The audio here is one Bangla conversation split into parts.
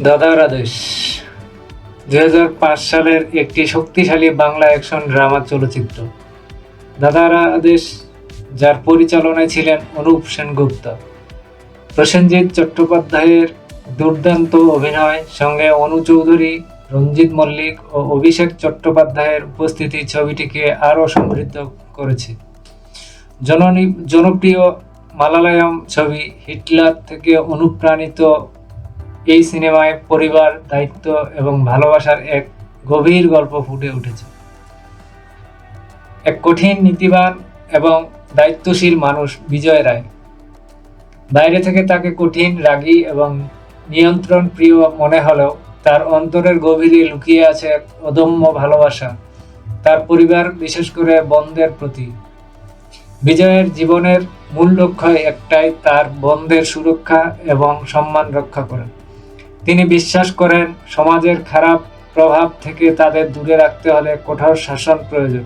দাদার আদেশ 2005 সালের একটি শক্তিশালী বাংলা অ্যাকশন ড্রামা চলচ্চিত্র। দাদার আদেশ, যার পরিচালনায় ছিলেন অনুপ সেনগুপ্ত। প্রসেনজিৎ চট্টোপাধ্যায়ের দুর্দান্ত অভিনয় সঙ্গে অনু চৌধুরী, রঞ্জিত মল্লিক ও অভিষেক চট্টোপাধ্যায়ের উপস্থিতি ছবিটিকে আরও সমৃদ্ধ করেছে। জনপ্রিয় মালায়ালাম ছবি হিটলার থেকে অনুপ্রাণিত এই সিনেমায় পরিবার, দায়িত্ব এবং ভালোবাসার এক গভীর গল্প ফুটে উঠেছে। এক কঠিন, নীতিবান এবং দায়িত্বশীল মানুষ বিজয় রায়। বাইরে থেকে তাকে কঠিন, রাগী এবং নিয়ন্ত্রণ প্রিয় মনে হলেও তার অন্তরের গভীরে লুকিয়ে আছে এক অদম্য ভালোবাসা তার পরিবার, বিশেষ করে বোনদের প্রতি। বিজয়ের জীবনের মূল লক্ষ্য একটাই, তার বোনদের সুরক্ষা এবং সম্মান রক্ষা করা। তিনি বিশ্বাস করেন, সমাজের খারাপ প্রভাব থেকে তাদের দূরে রাখতে হলে কঠোর শাসন প্রয়োজন।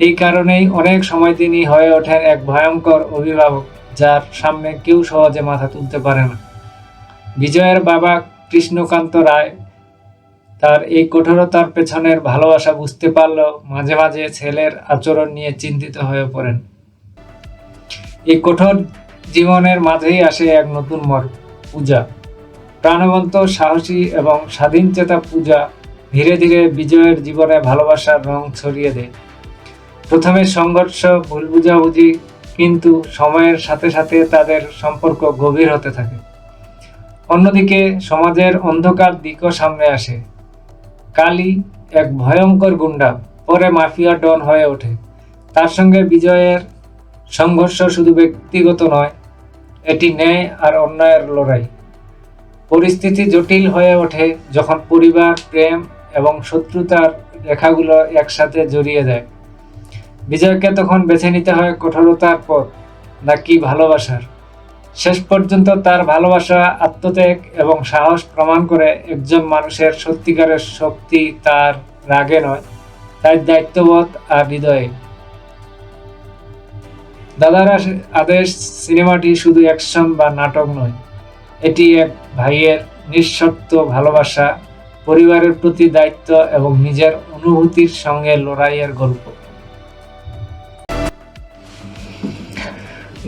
এই কারণেই অনেক সময় তিনি হয়ে ওঠেন এক ভয়ঙ্কর অভিভাবক, যার সামনে কেউ সহজে মাথা তুলতে পারে না। বিজয়ের বাবা কৃষ্ণকান্ত রায় তার এই কঠোরতার পেছনের ভালোবাসা বুঝতে পারলেও মাঝে মাঝে ছেলের আচরণ নিয়ে চিন্তিত হয়ে পড়েন। এই কঠোর জীবনের মাঝেই আসে এক নতুন মোড়, পূজা। প্রাণবন্ত, সাহসী এবং স্বাধীনচেতা পূজা ধীরে ধীরে বিজয়ের জীবনে ভালোবাসার রং ছড়িয়ে দেয়। প্রথমে সংঘর্ষ, ভুল বুঝাবুঝি, কিন্তু সময়ের সাথে সাথে তাদের সম্পর্ক গভীর হতে থাকে। অন্যদিকে সমাজের অন্ধকার দিকও সামনে আসে। কালী, এক ভয়ঙ্কর গুন্ডা, পরে মাফিয়া ডন হয়ে ওঠে। তার সঙ্গে বিজয়ের সংঘর্ষ শুধু ব্যক্তিগত নয়, এটি ন্যায় আর অন্যায়ের লড়াই। পরিস্থিতি জটিল হয়ে ওঠে যখন পরিবার, প্রেম এবং শত্রুতার রেখাগুলো একসাথে জড়িয়ে যায়। বিজয়কে তখন বেছে নিতে হয় কঠোরতার পথ নাকি ভালোবাসার। শেষ পর্যন্ত তার ভালোবাসা, আত্মত্যাগ এবং সাহস প্রমাণ করে একজন মানুষের সত্যিকারের শক্তি তার রাগে নয়, তার দায়িত্ববোধ আর হৃদয়ে। দাদার আদেশ সিনেমাটি শুধু অ্যাকশন বা নাটক নয়, এটি এক ভাইয়ের নিঃশর্ত ভালোবাসা, পরিবারের প্রতি দায়িত্ব এবং নিজের অনুভূতির সঙ্গে লড়াইয়ের গল্প।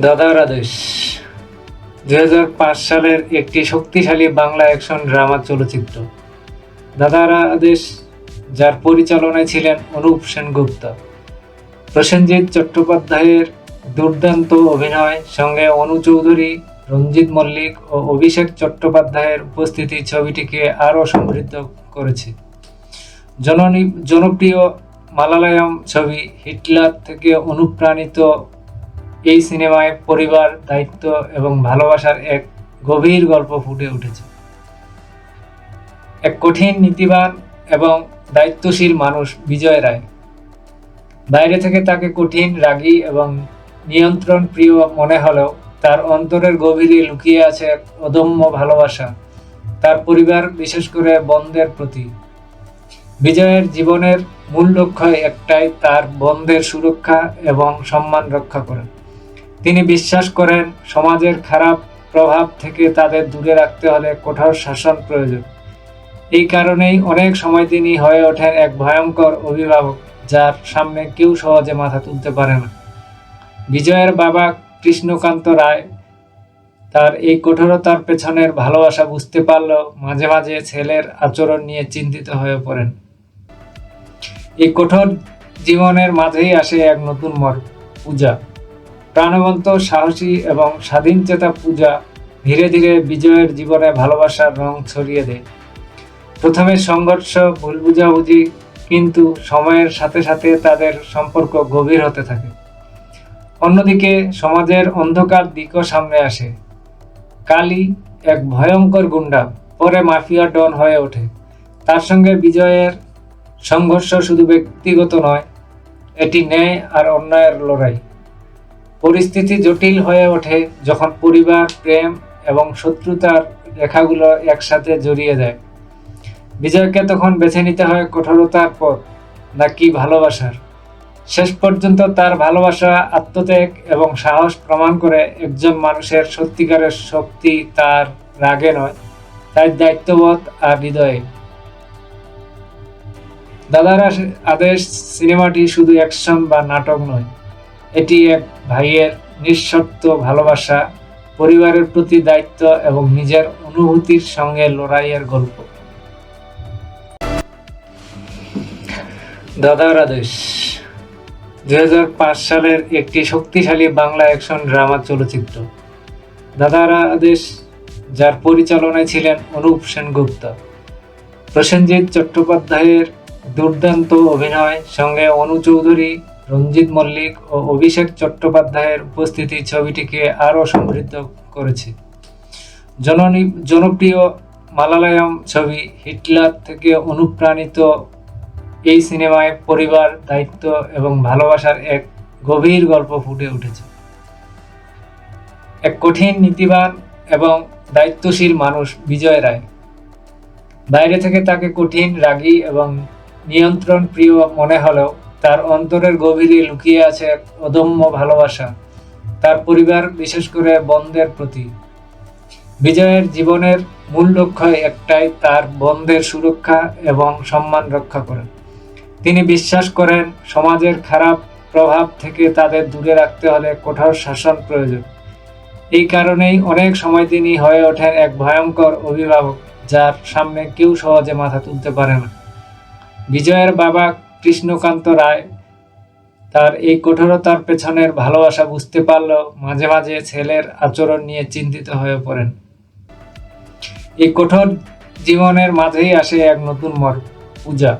দাদার আদেশ 2005 সালের একটি শক্তিশালী বাংলা অ্যাকশন ড্রামা চলচ্চিত্র। দাদার আদেশ, যার পরিচালনায় ছিলেন অনুপ সেনগুপ্ত। প্রসেনজিৎ চট্টোপাধ্যায়ের দুর্দান্ত অভিনয় সঙ্গে অনু চৌধুরী, রঞ্জিত মল্লিক ও অভিষেক চট্টোপাধ্যায়ের উপস্থিতি ছবিটিকে আরও সমৃদ্ধ করেছে। জনপ্রিয় মালায়ালাম ছবি হিটলার থেকে অনুপ্রাণিত এই সিনেমায় পরিবার, দায়িত্ব এবং ভালোবাসার এক গভীর গল্প ফুটে উঠেছে। এক কঠিন, নীতিবান এবং দায়িত্বশীল মানুষ বিজয় রায়। বাইরে থেকে তাকে কঠিন, রাগী এবং নিয়ন্ত্রণ প্রিয় মনে হলেও তার অন্তরের গভীরে লুকিয়ে আছে এক অদম্য ভালোবাসা তার পরিবার, বিশেষ করে বোনদের প্রতি। বিজয়ের জীবনের মূল লক্ষ্য একটাই, তার বোনদের সুরক্ষা এবং সম্মান রক্ষা করা। তিনি বিশ্বাস করেন, সমাজের খারাপ প্রভাব থেকে তাদের দূরে রাখতে হলে কঠোর শাসন প্রয়োজন। এই কারণেই অনেক সময় তিনি হয়ে ওঠেন এক ভয়ঙ্কর অভিভাবক, যার সামনে কেউ সহজে মাথা তুলতে পারে না। বিজয়ের বাবা কৃষ্ণকান্ত রায় তার এই কঠোরতার পেছনের ভালোবাসা বুঝতে পারলেও মাঝে মাঝে ছেলের আচরণ নিয়ে চিন্তিত হয়ে পড়েন। এই কঠোর জীবনের মাঝেই আসে এক নতুন মোড়, পূজা। প্রাণবন্ত, সাহসী এবং স্বাধীনচেতা পূজা ধীরে ধীরে বিজয়ের জীবনে ভালোবাসার রং ছড়িয়ে দেয়। প্রথমে সংঘর্ষ, ভুল বুঝাবুঝি, কিন্তু সময়ের সাথে সাথে তাদের সম্পর্ক গভীর হতে থাকে। অন্যদিকে সমাজের অন্ধকার দিকও সামনে আসে। কালী, এক ভয়ঙ্কর গুন্ডা, পরে মাফিয়া ডন হয়ে ওঠে। তার সঙ্গে বিজয়ের সংঘর্ষ শুধু ব্যক্তিগত নয়, এটি ন্যায় আর অন্যায়ের লড়াই। পরিস্থিতি জটিল হয়ে ওঠে যখন পরিবার, প্রেম এবং শত্রুতার রেখাগুলো একসাথে জড়িয়ে যায়। বিজয়কে তখন বেছে নিতে হয় কঠোরতার পথ নাকি ভালোবাসার। শেষ পর্যন্ত তার ভালোবাসা, আত্মত্যাগ এবং সাহস প্রমাণ করে একজন মানুষের সত্যিকারের শক্তি তার রাগে নয়, তাই দায়িত্ববোধ আর হৃদয়ে। দাদার আদেশ সিনেমাটি শুধু অ্যাকশন বা নাটক নয়, এটি এক ভাইয়ের নিঃশর্ত ভালোবাসা, পরিবারের প্রতি দায়িত্ব এবং নিজের অনুভূতির সঙ্গে লড়াইয়ের গল্প। দাদার আদেশ 2005 সালের একটি শক্তিশালী বাংলা অ্যাকশন ড্রামা চলচ্চিত্র। দাদার আদেশ, যার পরিচালনায় ছিলেন অনুপ সেনগুপ্ত, প্রসেনজিৎ চট্টোপাধ্যায়ের দুর্দান্ত অভিনয় সঙ্গে অনু চৌধুরী, রঞ্জিত মল্লিক ও অভিষেক চট্টোপাধ্যায়ের উপস্থিতি ছবিটিকে আরও সমৃদ্ধ করেছে। জনপ্রিয় মালায়ালাম ছবি হিটলার থেকে অনুপ্রাণিত এই সিনেমায় পরিবার, দায়িত্ব এবং ভালোবাসার এক গভীর গল্প ফুটে উঠেছে। এক কঠিন, নীতিবান এবং দায়িত্বশীল মানুষ বিজয় রায়। বাইরে থেকে তাকে কঠিন, রাগী এবং নিয়ন্ত্রণ প্রিয় মনে হলেও তার অন্তরের গভীরে লুকিয়ে আছে এক অদম্য ভালোবাসা তার পরিবার, বিশেষ করে বোনদের প্রতি। বিজয়ের জীবনের মূল লক্ষ্য একটাই, তার বোনদের সুরক্ষা এবং সম্মান রক্ষা করা। তিনি বিশ্বাস করেন সমাজের খারাপ প্রভাব থেকে তাদের দূরে রাখতে হলে কঠোর শাসন প্রয়োজন। এই কারণেই অনেক সময় তিনি হয়ে ওঠেন এক ভয়ঙ্কর অভিভাবক, যার সামনে কেউ সহজে মাথা তুলতে পারে না। বিজয়ের বাবা কৃষ্ণকান্ত রায় তার এই কঠোরতার পেছনের ভালোবাসা বুঝতে পারলেও মাঝে মাঝে ছেলের আচরণ নিয়ে চিন্তিত হয়ে পড়েন। এই কঠোর জীবনের মাঝেই আসে এক নতুন পূজা,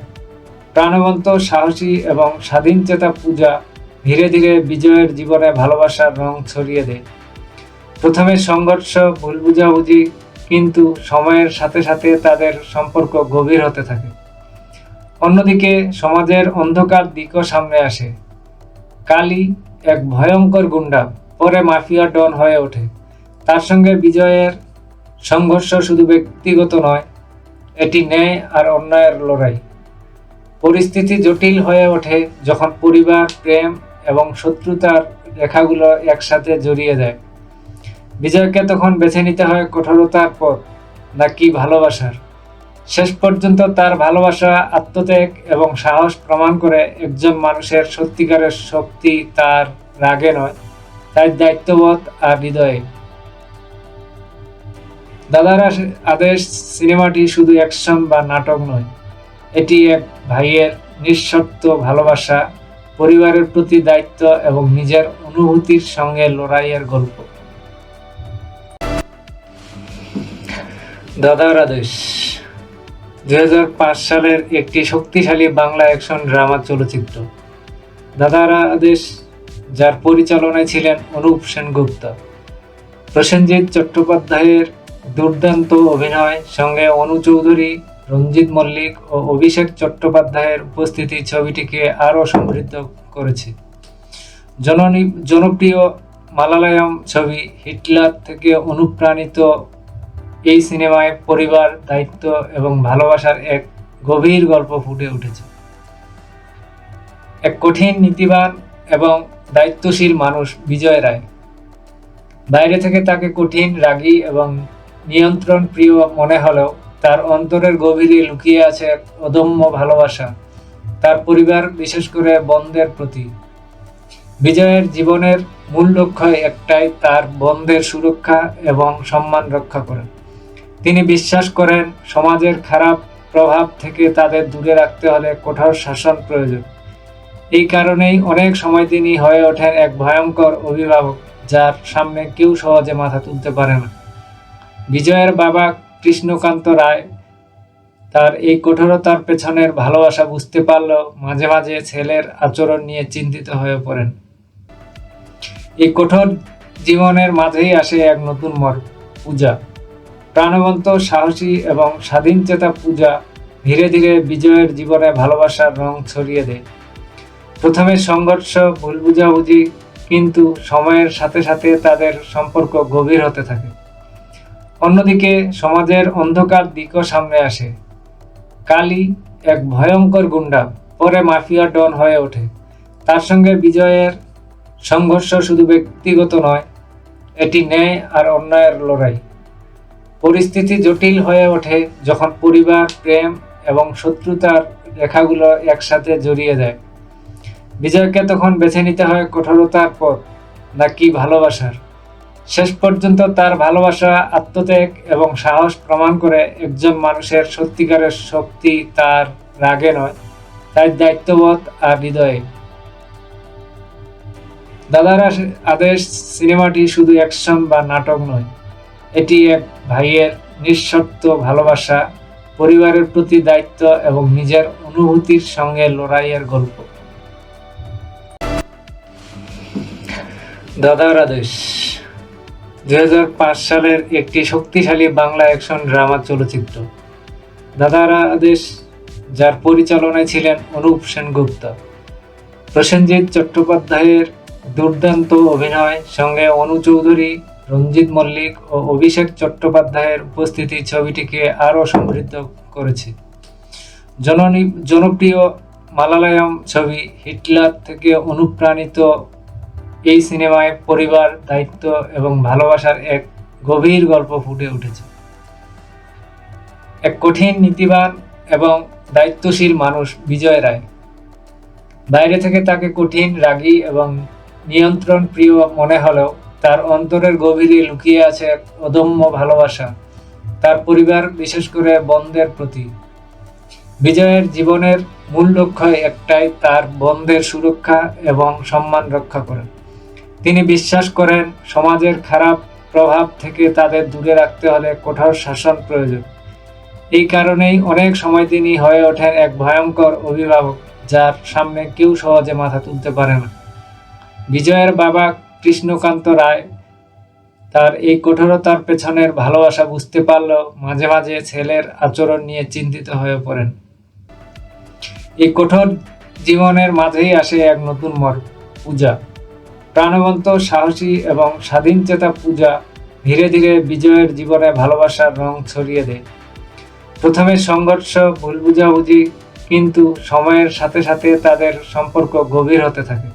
প্রাণবন্ত, সাহসী এবং স্বাধীনচেতা পূজা ধীরে ধীরে বিজয়ের জীবনে ভালোবাসার রং ছড়িয়ে দেয়। প্রথমে সংঘর্ষ, ভুল বুঝাবুঝি, কিন্তু সময়ের সাথে সাথে তাদের সম্পর্ক গভীর হতে থাকে। অন্যদিকে সমাজের অন্ধকার দিকও সামনে আসে। কালী, এক ভয়ঙ্কর গুন্ডা, পরে মাফিয়া ডন হয়ে ওঠে। তার সঙ্গে বিজয়ের সংঘর্ষ শুধু ব্যক্তিগত নয়, এটি ন্যায় আর অন্যায়ের লড়াই। পরিস্থিতি জটিল হয়ে ওঠে যখন পরিবার, প্রেম এবং শত্রুতার রেখাগুলো একসাথে জড়িয়ে যায়। বিজয়কে তখন বেছে নিতে হয় কঠোরতার পথ নাকি ভালোবাসার। শেষ পর্যন্ত তার ভালোবাসা, আত্মত্যাগ এবং সাহস প্রমাণ করে একজন মানুষের সত্যিকারের শক্তি তার রাগে নয়, তার দায়িত্ববোধ আর হৃদয়ে। দাদার আদেশ সিনেমাটি শুধু অ্যাকশন বা নাটক নয়, এটি এক ভাইয়ের নিঃশর্ত ভালোবাসা, পরিবারের প্রতি দায়িত্ব এবং নিজের অনুভূতির সঙ্গে লড়াইয়ের গল্প। দাদার আদেশ 2005 সালের একটি শক্তিশালী বাংলা অ্যাকশন ড্রামা চলচ্চিত্র। দাদার আদেশ, যার পরিচালনায় ছিলেন অনুপ সেনগুপ্ত, প্রসেনজিৎ চট্টোপাধ্যায়ের দুর্দান্ত অভিনয় সঙ্গে অনু চৌধুরী, রঞ্জিত মল্লিক ও অভিষেক চট্টোপাধ্যায়ের উপস্থিতি ছবিটিকে আরও সমৃদ্ধ করেছে। জনপ্রিয় মালায়ালাম ছবি হিটলার থেকে অনুপ্রাণিত এই সিনেমায় পরিবার, দায়িত্ব এবং ভালোবাসার এক গভীর গল্প ফুটে উঠেছে। এক কঠিন, নীতিবান এবং দায়িত্বশীল মানুষ বিজয় রায়। বাইরে থেকে তাকে কঠিন, রাগী এবং নিয়ন্ত্রণ প্রিয় মনে হলেও তার অন্তরের গভীরে লুকিয়ে আছে এক অদম্য ভালোবাসা তার পরিবার, বিশেষ করে বোনদের প্রতি। বিজয়ের জীবনের মূল লক্ষ্য একটাই, তার বোনদের সুরক্ষা এবং সম্মান রক্ষা করা। তিনি বিশ্বাস করেন সমাজের খারাপ প্রভাব থেকে তাদের দূরে রাখতে হলে কঠোর শাসন প্রয়োজন। এই কারণেই অনেক সময় তিনি হয়ে ওঠেন এক ভয়ঙ্কর অভিভাবক, যার সামনে কেউ সহজে মাথা তুলতে পারে না। বিজয়ের বাবা কৃষ্ণকান্ত রায় তার এই কঠোরতার পেছনের ভালোবাসা বুঝতে পারলেও মাঝে মাঝে ছেলের আচরণ নিয়ে চিন্তিত হয়ে পড়েন। এই কঠোর জীবনের মাঝেই আসে এক নতুন পূজা, প্রাণবন্ত, সাহসী এবং স্বাধীনচেতা পূজা ধীরে ধীরে বিজয়ের জীবনে ভালোবাসার রং ছড়িয়ে দেয়। প্রথমে সংঘর্ষ, ভুল বুঝাবুঝি, কিন্তু সময়ের সাথে সাথে তাদের সম্পর্ক গভীর হতে থাকে। অন্যদিকে সমাজের অন্ধকার দিকও সামনে আসে। কালী, এক ভয়ঙ্কর গুন্ডা, পরে মাফিয়া ডন হয়ে ওঠে। তার সঙ্গে বিজয়ের সংঘর্ষ শুধু ব্যক্তিগত নয়, এটি ন্যায় আর অন্যায়ের লড়াই। পরিস্থিতি জটিল হয়ে ওঠে যখন পরিবার, প্রেম এবং শত্রুতার রেখাগুলো একসাথে জড়িয়ে যায়। বিজয়কে তখন বেছে নিতে হয় কঠোরতার পথ নাকি ভালোবাসার। শেষ পর্যন্ত তার ভালোবাসা, আত্মত্যাগ এবং সাহস প্রমাণ করে একজন মানুষের সত্যিকারের শক্তি তার রাগে নয়, তার দায়িত্ববোধ আর হৃদয়ে। দাদার আদেশ সিনেমাটি শুধু অ্যাকশন বা নাটক নয়, এটি এক ভাইয়ের নিঃশর্ত ভালোবাসা, পরিবারের প্রতি দায়িত্ব এবং নিজের অনুভূতির সঙ্গে লড়াইয়ের গল্প। দাদার আদেশ 2005 সালের একটি শক্তিশালী বাংলা অ্যাকশন ড্রামা চলচ্চিত্র। দাদার আদেশ, যার পরিচালনায় ছিলেন অনুপ সেনগুপ্ত, প্রসেনজিৎ চট্টোপাধ্যায়ের দুর্দান্ত অভিনয় সঙ্গে অনু চৌধুরী, রঞ্জিত মল্লিক ও অভিষেক চট্টোপাধ্যায়ের উপস্থিতি ছবিটিকে আরও সমৃদ্ধ করেছে। জনপ্রিয় মালায়ালাম ছবি হিটলার থেকে অনুপ্রাণিত এই সিনেমায় পরিবার, দায়িত্ব এবং ভালোবাসার এক গভীর গল্প ফুটে উঠেছে। এক কঠিন, নীতিবান এবং দায়িত্বশীল মানুষ বিজয় রায়। বাইরে থেকে তাকে কঠিন, রাগী এবং নিয়ন্ত্রণ প্রিয় মনে হলেও তার অন্তরের গভীরে লুকিয়ে আছে এক অদম্য ভালোবাসা, তার পরিবার, বিশেষ করে বোনদের প্রতি। বিজয়ের জীবনের মূল লক্ষ্য একটাই, তার বোনদের সুরক্ষা এবং সম্মান রক্ষা করা। তিনি বিশ্বাস করেন সমাজের খারাপ প্রভাব থেকে তাদের দূরে রাখতে হলে কঠোর শাসন প্রয়োজন। এই কারণেই অনেক সময় তিনি হয়ে ওঠেন এক ভয়ঙ্কর অভিভাবক, যার সামনে কেউ সহজে মাথা তুলতে পারে না। বিজয়ের বাবা কৃষ্ণকান্ত রায় তার এই কঠোরতার পেছনের ভালোবাসা বুঝতে পারলেও মাঝে মাঝে ছেলের আচরণ নিয়ে চিন্তিত হয়ে পড়েন। এই কঠোর জীবনের মাঝেই আসে এক নতুন মোড়, পূজা। প্রাণবন্ত, সাহসী এবং স্বাধীনচেতা পূজা ধীরে ধীরে বিজয়ের জীবনে ভালোবাসার রং ছড়িয়ে দেয়। প্রথমে সংঘর্ষ, ভুল বুঝাবুঝি, কিন্তু সময়ের সাথে সাথে তাদের সম্পর্ক গভীর হতে থাকে।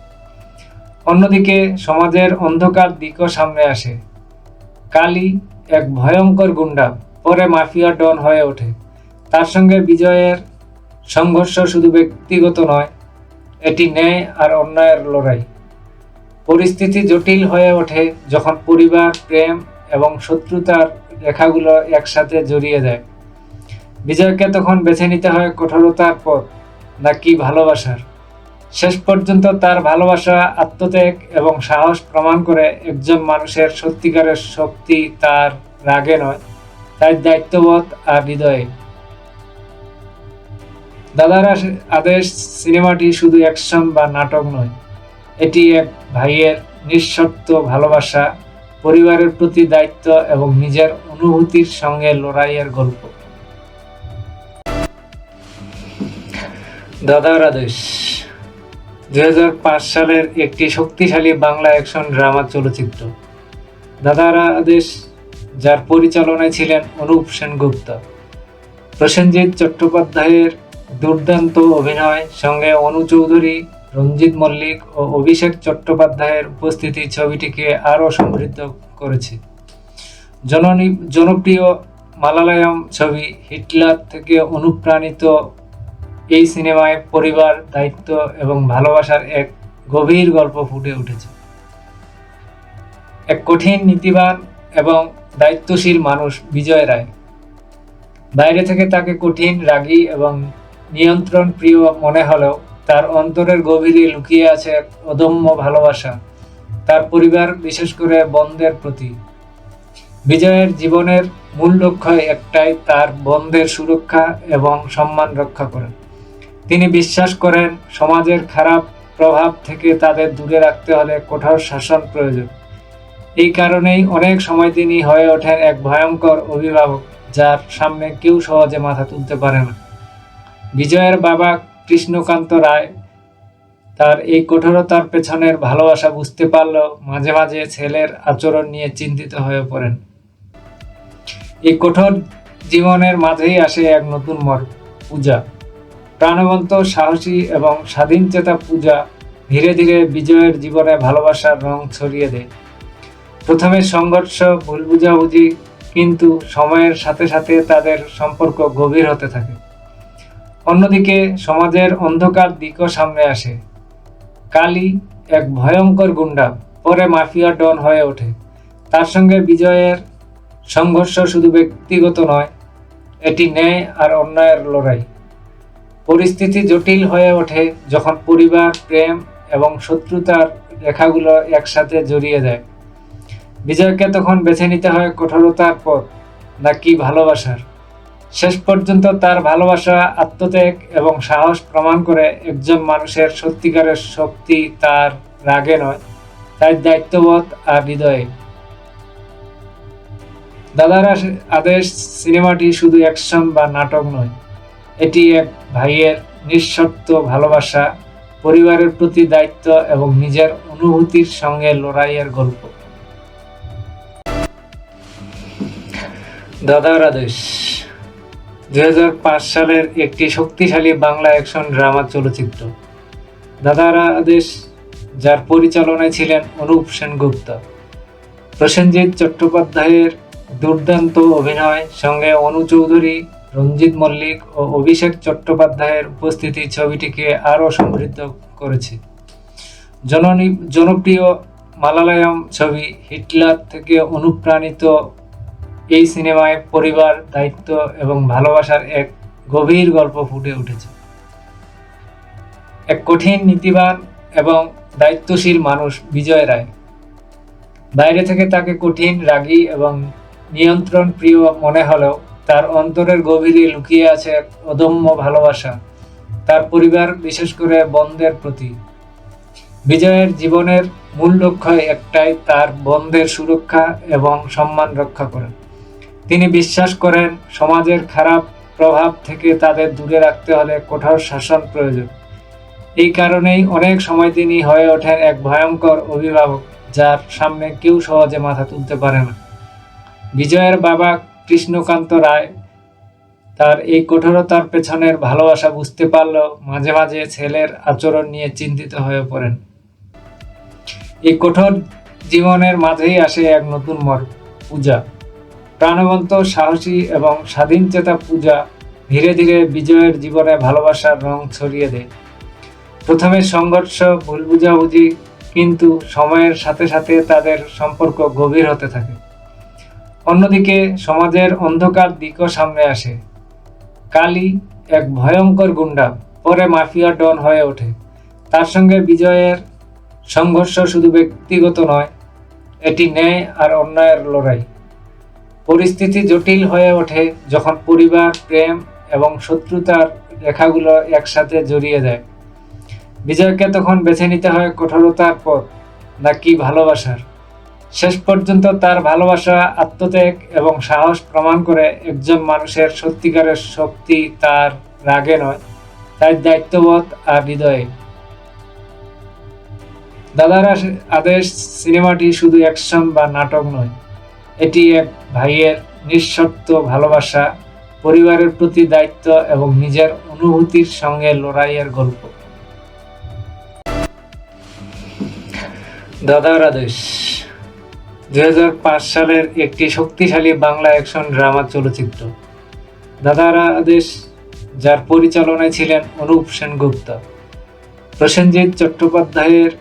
অন্যদিকে সমাজের অন্ধকার দিকও সামনে আসে। কালী, এক ভয়ঙ্কর গুন্ডা, পরে মাফিয়া ডন হয়ে ওঠে। তার সঙ্গে বিজয়ের সংঘর্ষ শুধু ব্যক্তিগত নয়, এটি ন্যায় আর অন্যায়ের লড়াই। পরিস্থিতি জটিল হয়ে ওঠে যখন পরিবার, প্রেম এবং শত্রুতার রেখাগুলো একসাথে জড়িয়ে যায়। বিজয়কে তখন বেছে নিতে হয় কঠোরতার পথ নাকি ভালোবাসার। শেষ পর্যন্ত তার ভালোবাসা, আত্মত্যাগ এবং সাহস প্রমাণ করে একজন মানুষের সত্যিকারের শক্তি তার রাগে নয়, তার দায়িত্ববোধ আর হৃদয়ে। দাদার আদেশ সিনেমাটি শুধু অ্যাকশন বা নাটক নয়, এটি এক ভাইয়ের নিঃশর্ত ভালোবাসা, পরিবারের প্রতি দায়িত্ব এবং নিজের অনুভূতির সঙ্গে লড়াইয়ের গল্প। দাদার আদেশ 2005 সালের একটি শক্তিশালী বাংলা অ্যাকশন ড্রামা চলচ্চিত্র। দাদার আদেশ, যার পরিচালনায় ছিলেন অনুপ সেনগুপ্ত, প্রসেনজিৎ চট্টোপাধ্যায়ের দুর্দান্ত অভিনয় সঙ্গে অনু চৌধুরী, রঞ্জিত মল্লিক ও অভিষেক চট্টোপাধ্যায়ের উপস্থিতি ছবিটিকে আরও সমৃদ্ধ করেছে। জনপ্রিয় মালায়ালাম ছবি হিটলার থেকে অনুপ্রাণিত এই সিনেমায় পরিবার, দায়িত্ব এবং ভালোবাসার এক গভীর গল্প ফুটে উঠেছে। এক কঠিন, নীতিবান এবং দায়িত্বশীল মানুষ বিজয় রায়। বাইরে থেকে তাকে কঠিন, রাগী এবং নিয়ন্ত্রণ প্রিয় মনে হলেও তার অন্তরের গভীরে লুকিয়ে আছে এক অদম্য ভালোবাসা, তার পরিবার, বিশেষ করে বোনদের প্রতি। বিজয়ের জীবনের মূল লক্ষ্য একটাই, তার বোনদের সুরক্ষা এবং সম্মান রক্ষা করা। তিনি বিশ্বাস করেন সমাজের খারাপ প্রভাব থেকে তাদের দূরে রাখতে হলে কঠোর শাসন প্রয়োজন। এই কারণেই অনেক সময় তিনি হয়ে ওঠেন এক ভয়ঙ্কর অভিভাবক, যার সামনে কেউ সহজে মাথা তুলতে পারে না। বিজয়ের বাবা কৃষ্ণকান্ত রায় তার এই কঠোরতার পেছনের ভালোবাসা বুঝতে পারলেও মাঝে মাঝে ছেলের আচরণ নিয়ে চিন্তিত হয়ে পড়েন। এই কঠোর জীবনের মাঝেই আসে এক নতুন মোড়, পূজা। প্রাণবন্ত, সাহসী এবং স্বাধীনচেতা পূজা ধীরে ধীরে বিজয়ের জীবনে ভালোবাসার রং ছড়িয়ে দেয়। প্রথমে সংঘর্ষ, ভুল বুঝাবুঝি, কিন্তু সময়ের সাথে সাথে তাদের সম্পর্ক গভীর হতে থাকে। অন্যদিকে সমাজের অন্ধকার দিকও সামনে আসে। কালী এক ভয়ঙ্কর গুন্ডা, পরে মাফিয়া ডন হয়ে ওঠে। তার সঙ্গে বিজয়ের সংঘর্ষ শুধু ব্যক্তিগত নয়, এটি ন্যায় আর অন্যায়ের লড়াই। পরিস্থিতি জটিল হয়ে ওঠে যখন পরিবার, প্রেম এবং শত্রুতার রেখাগুলো একসাথে জড়িয়ে যায়। বিজয়কে তখন বেছে নিতে হয় কঠোরতার পথ নাকি ভালোবাসার। শেষ পর্যন্ত তার ভালোবাসা, আত্মত্যাগ এবং সাহস প্রমাণ করে একজন মানুষের সত্যিকারের শক্তি তার রাগে নয়, তার দায়িত্ববোধ আর হৃদয়ে। দাদার আদেশ সিনেমাটি শুধু অ্যাকশন বা নাটক নয়, এটি এক ভাইয়ের নিঃশর্ত ভালোবাসা, পরিবারের প্রতি দায়িত্ব এবং নিজের অনুভূতির সঙ্গে লড়াইয়ের গল্প। দাদার আদেশ 2005 সালের একটি শক্তিশালী বাংলা অ্যাকশন ড্রামা চলচ্চিত্র। দাদার আদেশ, যার পরিচালনায় ছিলেন অনুপ সেনগুপ্ত, প্রসেনজিৎ চট্টোপাধ্যায়ের দুর্দান্ত অভিনয় সঙ্গে অনু চৌধুরী, রঞ্জিত মল্লিক ও অভিষেক চট্টোপাধ্যায়ের উপস্থিতি ছবিটিকে আরও সমৃদ্ধ করেছে। জনপ্রিয় মালায়ালাম ছবি হিটলার থেকে অনুপ্রাণিত এই সিনেমায় পরিবার, দায়িত্ব এবং ভালোবাসার এক গভীর গল্প ফুটে উঠেছে। এক কঠিন, নীতিবান এবং দায়িত্বশীল মানুষ বিজয় রায়। বাইরে থেকে তাকে কঠিন, রাগী এবং নিয়ন্ত্রণ প্রিয় মনে হলেও তার অন্তরের গভীরে লুকিয়ে আছে এক অদম্য ভালোবাসা, তার পরিবার, বিশেষ করে বোনদের প্রতি। বিজয়ের জীবনের মূল লক্ষ্য একটাই, তার বোনদের সুরক্ষা এবং সম্মান রক্ষা করা। তিনি বিশ্বাস করেন সমাজের খারাপ প্রভাব থেকে তাদের দূরে রাখতে হলে কঠোর শাসন প্রয়োজন। এই কারণেই অনেক সময় তিনি হয়ে ওঠেন এক ভয়ঙ্কর অভিভাবক, যার সামনে কেউ সহজে মাথা তুলতে পারে না। বিজয়ের বাবা কৃষ্ণকান্ত রায় তার এই কঠোরতার পেছনের ভালোবাসা বুঝতে পারলেও মাঝে মাঝে ছেলের আচরণ নিয়ে চিন্তিত হয়ে পড়েন। এই কঠোর জীবনের মাঝেই আসে এক নতুন পূজা, প্রাণবন্ত, সাহসী এবং স্বাধীনচেতা পূজা ধীরে ধীরে বিজয়ের জীবনে ভালোবাসার রং ছড়িয়ে দেয়। প্রথমে সংঘর্ষ, ভুল বুঝাবুঝি, কিন্তু সময়ের সাথে সাথে তাদের সম্পর্ক গভীর হতে থাকে। অন্যদিকে সমাজের অন্ধকার দিকও সামনে আসে। কালী এক ভয়ঙ্কর গুন্ডা, পরে মাফিয়া ডন হয়ে ওঠে। তার সঙ্গে বিজয়ের সংঘর্ষ শুধু ব্যক্তিগত নয়, এটি ন্যায় আর অন্যায়ের লড়াই। পরিস্থিতি জটিল হয়ে ওঠে যখন পরিবার, প্রেম এবং শত্রুতার রেখাগুলো একসাথে জড়িয়ে যায়। বিজয়কে তখন বেছে নিতে হয় কঠোরতার পথ নাকি ভালোবাসার। শেষ পর্যন্ত তার ভালোবাসা, আত্মত্যাগ এবং সাহস প্রমাণ করে একজন মানুষের সত্যিকারের শক্তি তার রাগে নয়, তার দায়িত্ববোধ আর হৃদয়ে। দাদার আদেশ সিনেমাটি শুধু অ্যাকশন বা নাটক নয়, এটি এক ভাইয়ের নিঃশর্ত ভালোবাসা, পরিবারের প্রতি দায়িত্ব এবং নিজের অনুভূতির সঙ্গে লড়াইয়ের গল্প। দাদার আদেশ 2005 সালের একটি শক্তিশালী বাংলা অ্যাকশন ড্রামা চলচ্চিত্র। দাদার আদেশ, যার পরিচালনায় ছিলেন অনুপ সেনগুপ্ত, প্রসেনজিৎ চট্টোপাধ্যায়ের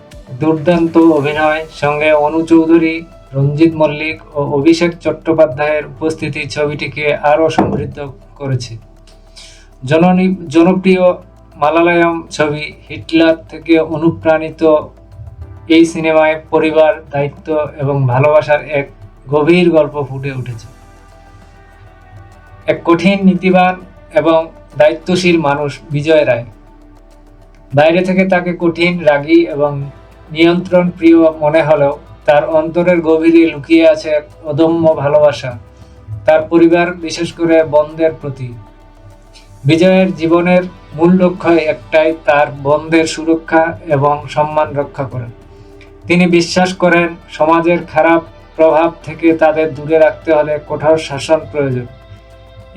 দুর্দান্ত অভিনয় সঙ্গে অনু চৌধুরী, রঞ্জিত মল্লিক ও অভিষেক চট্টোপাধ্যায়ের উপস্থিতি ছবিটিকে আরও সমৃদ্ধ করেছে। জনপ্রিয় মালায়ালাম ছবি হিটলার থেকে অনুপ্রাণিত এই সিনেমায় পরিবার, দায়িত্ব এবং ভালোবাসার এক গভীর গল্প ফুটে উঠেছে। এক কঠিন, নীতিবান এবং দায়িত্বশীল মানুষ বিজয় রায়। বাইরে থেকে তাকে কঠিন, রাগী এবং নিয়ন্ত্রণ প্রিয় মনে হলেও তার অন্তরের গভীরে লুকিয়ে আছে এক অদম্য ভালোবাসা, তার পরিবার, বিশেষ করে বোনদের প্রতি। বিজয়ের জীবনের মূল লক্ষ্য একটাই, তার বোনদের সুরক্ষা এবং সম্মান রক্ষা করা। তিনি বিশ্বাস করেন সমাজের খারাপ প্রভাব থেকে তাদের দূরে রাখতে হলে কঠোর শাসন প্রয়োজন।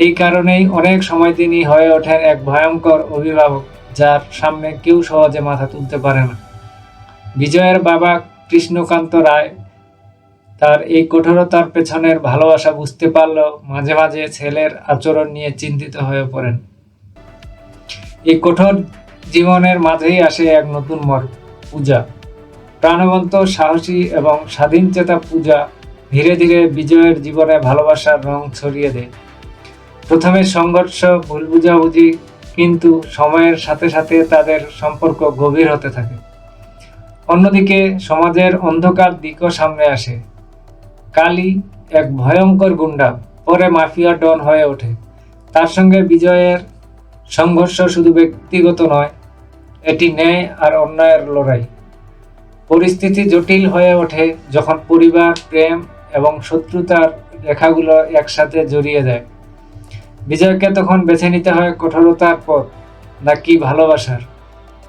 এই কারণেই অনেক সময় তিনি হয়ে ওঠেন এক ভয়ঙ্কর অভিভাবক, যার সামনে কেউ সহজে মাথা তুলতে পারে না। বিজয়ের বাবা কৃষ্ণকান্ত রায় তার এই কঠোরতার পেছনের ভালোবাসা বুঝতে পারলেও মাঝে মাঝে ছেলের আচরণ নিয়ে চিন্তিত হয়ে পড়েন। এই কঠোর জীবনের মাঝেই আসে এক নতুন পূজা। প্রাণবন্ত, সাহসী এবং স্বাধীনচেতা পূজা ধীরে ধীরে বিজয়ের জীবনে ভালোবাসার রং ছড়িয়ে দেয়। প্রথমে সংঘর্ষ, ভুল বুঝাবুঝি, কিন্তু সময়ের সাথে সাথে তাদের সম্পর্ক গভীর হতে থাকে। অন্যদিকে সমাজের অন্ধকার দিকও সামনে আসে। কালী এক ভয়ঙ্কর গুন্ডা, পরে মাফিয়া ডন হয়ে ওঠে। তার সঙ্গে বিজয়ের সংঘর্ষ শুধু ব্যক্তিগত নয়, এটি ন্যায় আর অন্যায়ের লড়াই। পরিস্থিতি জটিল হয়ে ওঠে যখন পরিবার, প্রেম এবং শত্রুতার রেখাগুলো একসাথে জড়িয়ে যায়। বিজয়কে তখন বেছে নিতে হয় কঠোরতার পথ নাকি ভালোবাসার।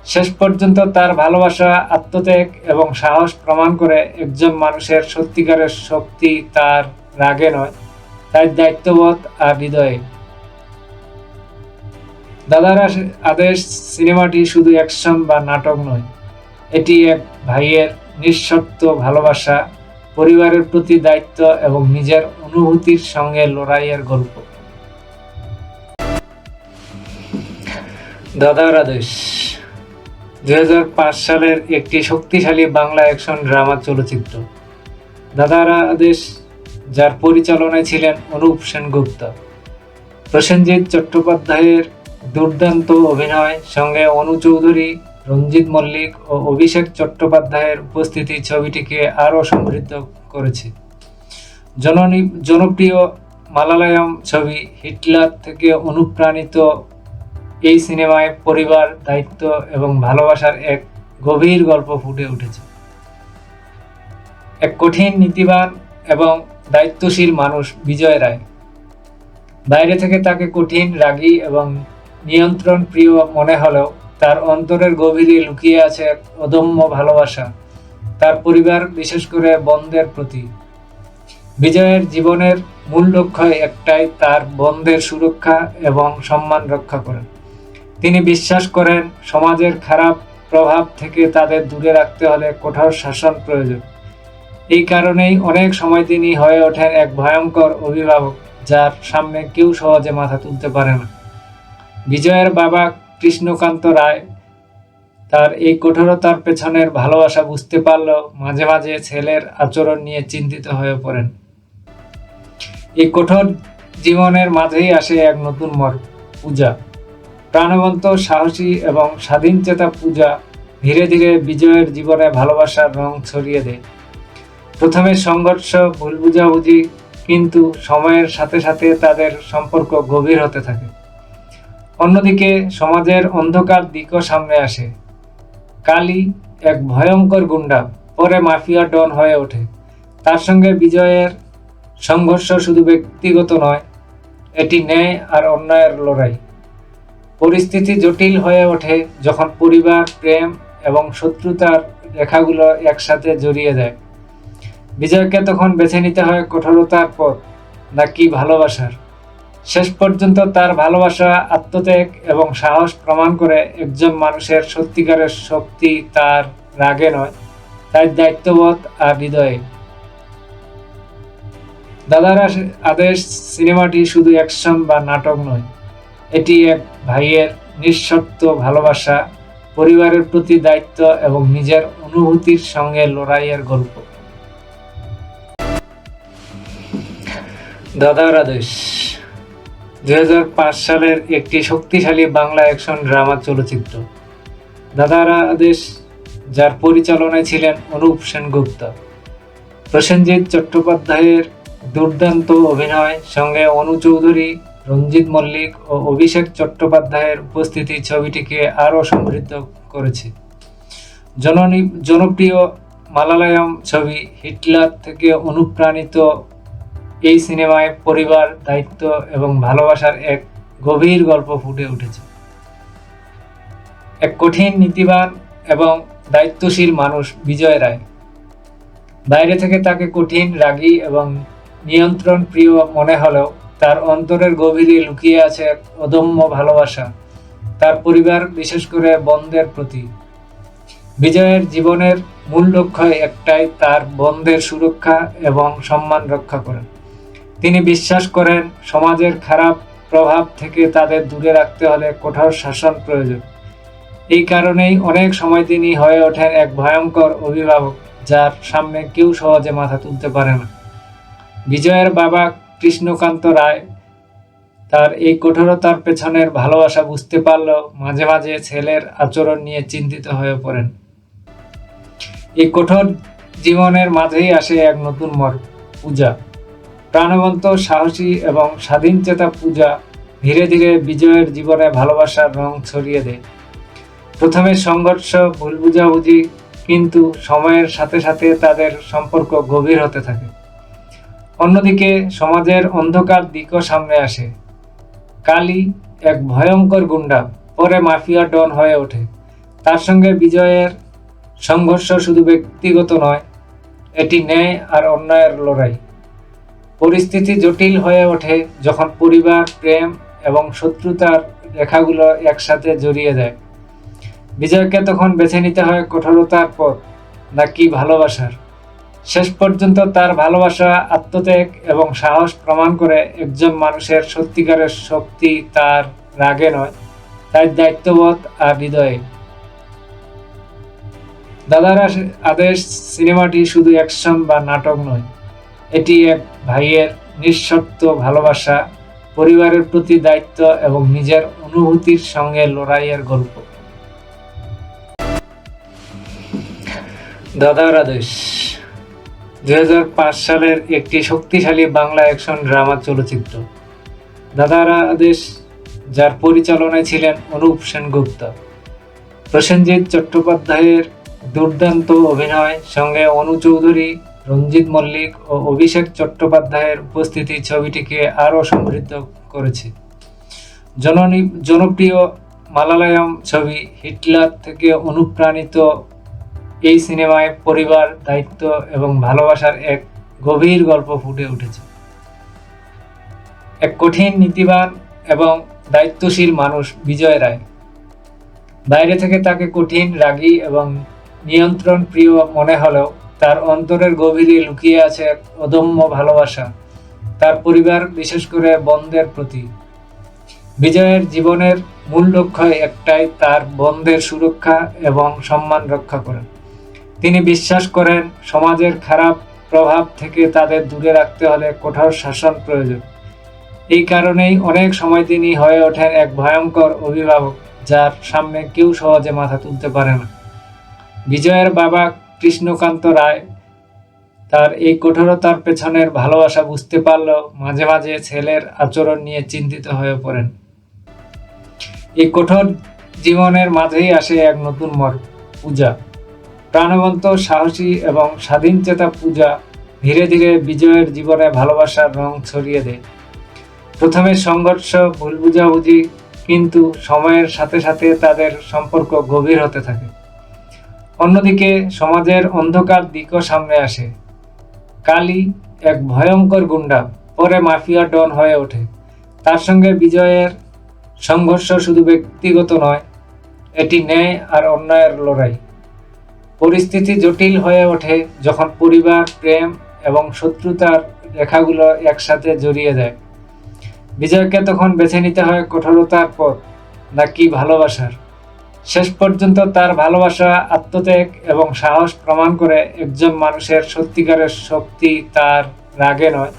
শেষ পর্যন্ত তার ভালোবাসা, আত্মত্যাগ এবং সাহস প্রমাণ করে একজন মানুষের সত্যিকারের শক্তি তার রাগে নয়, তার দায়িত্ববোধ আর হৃদয়ে। দাদার আদেশ সিনেমাটি শুধু অ্যাকশন বা নাটক নয়, এটি এক ভাইয়ের নিঃশর্ত ভালোবাসা, পরিবারের প্রতি দায়িত্ব এবং নিজের অনুভূতির সঙ্গে লড়াইয়ের গল্প। দাদার আদেশ 2005 সালের একটি শক্তিশালী বাংলা অ্যাকশন ড্রামা চলচ্চিত্র। দাদার আদেশ, যার পরিচালনায় ছিলেন অনুপ সেনগুপ্ত, প্রসেনজিৎ চট্টোপাধ্যায়ের দুর্দান্ত অভিনয় সঙ্গে অনু চৌধুরী, রঞ্জিত মল্লিক ও অভিষেক চট্টোপাধ্যায়ের উপস্থিতি ছবিটিকে আরও সমৃদ্ধ করেছে। জনপ্রিয় মালায়ালাম ছবি হিটলার থেকে অনুপ্রাণিত এই সিনেমায় পরিবার, দায়িত্ব এবং ভালোবাসার এক গভীর গল্প ফুটে উঠেছে। এক কঠিন, নীতিবান এবং দায়িত্বশীল মানুষ বিজয় রায়। বাইরে থেকে তাকে কঠিন, রাগী এবং নিয়ন্ত্রণ প্রিয় মনে হলেও তার অন্তরের গভীরে লুকিয়ে আছে এক অদম্য ভালোবাসা তার পরিবার, বিশেষ করে বোনদের প্রতি। বিজয়ের জীবনের মূল লক্ষ্য একটাই, তার বোনদের সুরক্ষা এবং সম্মান রক্ষা করা। তিনি বিশ্বাস করেন সমাজের খারাপ প্রভাব থেকে তাদের দূরে রাখতে হলে কঠোর শাসন প্রয়োজন। এই কারণেই অনেক সময় তিনি হয়ে ওঠেন এক ভয়ঙ্কর অভিভাবক, যার সামনে কেউ সহজে মাথা তুলতে পারে না। বিজয়ের বাবা কৃষ্ণকান্ত রায় তার এই কঠোরতার পেছনের ভালোবাসা বুঝতে পারলেও মাঝে মাঝে ছেলের আচরণ নিয়ে চিন্তিত হয়ে পড়েন। এই কঠোর জীবনের মাঝেই আসে এক নতুন পূজা। প্রাণবন্ত, সাহসী এবং স্বাধীনচেতা পূজা ধীরে ধীরে বিজয়ের জীবনে ভালোবাসার রং ছড়িয়ে দেয়। প্রথমে সংঘর্ষ, ভুল বুঝাবুঝি, কিন্তু সময়ের সাথে সাথে তাদের সম্পর্ক গভীর হতে থাকে। অন্যদিকে সমাজের অন্ধকার দিকও সামনে আসে। কালী এক ভয়ঙ্কর গুন্ডা, পরে মাফিয়া ডন হয়ে ওঠে। তার সঙ্গে বিজয়ের সংঘর্ষ শুধু ব্যক্তিগত নয়, এটি ন্যায় আর অন্যায়ের লড়াই। পরিস্থিতি জটিল হয়ে ওঠে যখন পরিবার, প্রেম এবং শত্রুতার রেখাগুলো একসাথে জড়িয়ে যায়। বিজয়কে তখন বেছে নিতে হয় কঠোরতার পথ নাকি ভালোবাসার। শেষ পর্যন্ত তার ভালোবাসা, আত্মত্যাগ এবং সাহস প্রমাণ করে একজন মানুষের সত্যিকারের শক্তি তার রাগে নয়, তার দায়িত্ববোধ আর হৃদয়ে। দাদার আদেশ সিনেমাটি শুধু অ্যাকশন বা নাটক নয়, এটি এক ভাইয়ের নিঃশর্ত ভালোবাসা, পরিবারের প্রতি দায়িত্ব এবং নিজের অনুভূতির সঙ্গে লড়াইয়ের গল্প। দাদার আদেশ 2005 সালের একটি শক্তিশালী বাংলা অ্যাকশন ড্রামা চলচ্চিত্র। দাদার আদেশ, যার পরিচালনায় ছিলেন অনুপ সেনগুপ্ত, প্রসেনজিৎ চট্টোপাধ্যায়ের দুর্দান্ত অভিনয় সঙ্গে অনু চৌধুরী, রঞ্জিত মল্লিক ও অভিষেক চট্টোপাধ্যায়ের উপস্থিতি ছবিটিকে আরও সমৃদ্ধ করেছে। জনপ্রিয় মালায়ালাম ছবি হিটলার থেকে অনুপ্রাণিত এই সিনেমায় পরিবার, দায়িত্ব এবং ভালোবাসার এক গভীর গল্প ফুটে উঠেছে। এক কঠিন, নীতিবান এবং দায়িত্বশীল মানুষ বিজয় রায়। বাইরে থেকে তাকে কঠিন, রাগী এবং নিয়ন্ত্রণ প্রিয় মনে হলেও তার অন্তরের গভীরে লুকিয়ে আছে এক অদম্য ভালোবাসা তার পরিবার, বিশেষ করে বোনদের প্রতি। বিজয়ের জীবনের মূল লক্ষ্য একটাই, তার বোনদের সুরক্ষা এবং সম্মান রক্ষা করা। তিনি বিশ্বাস করেন সমাজের খারাপ প্রভাব থেকে তাদের দূরে রাখতে হলে কঠোর শাসন প্রয়োজন। এই কারণেই অনেক সময় তিনি হয়ে ওঠেন এক ভয়ঙ্কর অভিভাবক, যার সামনে কেউ সহজে মাথা তুলতে পারে না। বিজয়ের বাবা কৃষ্ণকান্ত রায় তার এই কঠোরতার পেছনের ভালোবাসা বুঝতে পারলেও মাঝে মাঝে ছেলের আচরণ নিয়ে চিন্তিত হয়ে পড়েন। এই কঠোর জীবনের মাঝেই আসে এক নতুন পূজা। প্রাণবন্ত, সাহসী এবং স্বাধীনচেতা পূজা ধীরে ধীরে বিজয়ের জীবনে ভালোবাসার রং ছড়িয়ে দেয়। প্রথমে সংঘর্ষ, ভুল বুঝাবুঝি, কিন্তু সময়ের সাথে সাথে তাদের সম্পর্ক গভীর হতে থাকে। অন্যদিকে সমাজের অন্ধকার দিকও সামনে আসে। কালী এক ভয়ঙ্কর গুন্ডা, পরে মাফিয়া ডন হয়ে ওঠে। তার সঙ্গে বিজয়ের সংঘর্ষ শুধু ব্যক্তিগত নয়, এটি ন্যায় আর অন্যায়ের লড়াই। পরিস্থিতি জটিল হয়ে ওঠে যখন পরিবার, প্রেম এবং শত্রুতার রেখাগুলো একসাথে জড়িয়ে যায়। বিজয়কে তখন বেছে নিতে হয় কঠোরতার পথ নাকি ভালোবাসার। শেষ পর্যন্ত তার ভালোবাসা, আত্মত্যাগ এবং সাহস প্রমাণ করে একজন মানুষের সত্যিকারের শক্তি তার রাগে নয়, তার দায়িত্ববোধ আর হৃদয়ে। দাদার আদেশ সিনেমাটি শুধু অ্যাকশন বা নাটক নয়, এটি এক ভাইয়ের নিঃশর্ত ভালোবাসা, পরিবারের প্রতি দায়িত্ব এবং নিজের অনুভূতির সঙ্গে লড়াইয়ের গল্প। দাদার আদেশ 2005 সালের একটি শক্তিশালী বাংলা অ্যাকশন ড্রামা চলচ্চিত্র। দাদার আদেশ, যার পরিচালনায় ছিলেন অনুপ সেনগুপ্ত, প্রসেনজিৎ চট্টোপাধ্যায়ের দুর্দান্ত অভিনয় সঙ্গে অনু চৌধুরী, রঞ্জিত মল্লিক ও অভিষেক চট্টোপাধ্যায়ের উপস্থিতি ছবিটিকে আরও সমৃদ্ধ করেছে। জনপ্রিয় মালায়ালাম ছবি হিটলার থেকে অনুপ্রাণিত এই সিনেমায় পরিবার, দায়িত্ব এবং ভালোবাসার এক গভীর গল্প ফুটে উঠেছে। এক কঠিন, নীতিবান এবং দায়িত্বশীল মানুষ বিজয় রায়। বাইরে থেকে তাকে কঠিন, রাগী এবং নিয়ন্ত্রণ প্রিয় মনে হলেও তার অন্তরের গভীরে লুকিয়ে আছে এক অদম্য ভালোবাসা তার পরিবার, বিশেষ করে বোনদের প্রতি। বিজয়ের জীবনের মূল লক্ষ্য একটাই, তার বোনদের সুরক্ষা এবং সম্মান রক্ষা করা। তিনি বিশ্বাস করেন সমাজের খারাপ প্রভাব থেকে তাদের দূরে রাখতে হলে কঠোর শাসন প্রয়োজন। এই কারণেই অনেক সময় তিনি হয়ে ওঠেন এক ভয়ঙ্কর অভিভাবক, যার সামনে কেউ সহজে মাথা তুলতে পারে না। বিজয়ের বাবা কৃষ্ণকান্ত রায় তার এই কঠোরতার পেছনের ভালোবাসা বুঝতে পারলেও মাঝে মাঝে ছেলের আচরণ নিয়ে চিন্তিত হয়ে পড়েন। এই কঠোর জীবনের মাঝেই আসে এক নতুন পূজা। প্রাণবন্ত, সাহসী এবং স্বাধীনচেতা পূজা ধীরে ধীরে বিজয়ের জীবনে ভালোবাসার রং ছড়িয়ে দেয়। প্রথমে সংঘর্ষ, ভুল বুঝাবুঝি, কিন্তু সময়ের সাথে সাথে তাদের সম্পর্ক গভীর হতে থাকে। অন্যদিকে সমাজের অন্ধকার দিকও সামনে আসে। কালী এক ভয়ঙ্কর গুন্ডা, পরে মাফিয়া ডন হয়ে ওঠে। তার সঙ্গে বিজয়ের সংঘর্ষ শুধু ব্যক্তিগত নয়, এটি ন্যায় আর অন্যায়ের লড়াই। পরিস্থিতি জটিল হয়ে ওঠে যখন পরিবার, প্রেম এবং শত্রুতার রেখাগুলো একসাথে জড়িয়ে যায়। বিজয়কে তখন বেছে নিতে হয় কঠোরতার পথ নাকি ভালোবাসার। শেষ পর্যন্ত তার ভালোবাসা, আত্মত্যাগ এবং সাহস প্রমাণ করে একজন মানুষের সত্যিকারের শক্তি তার রাগে নয়,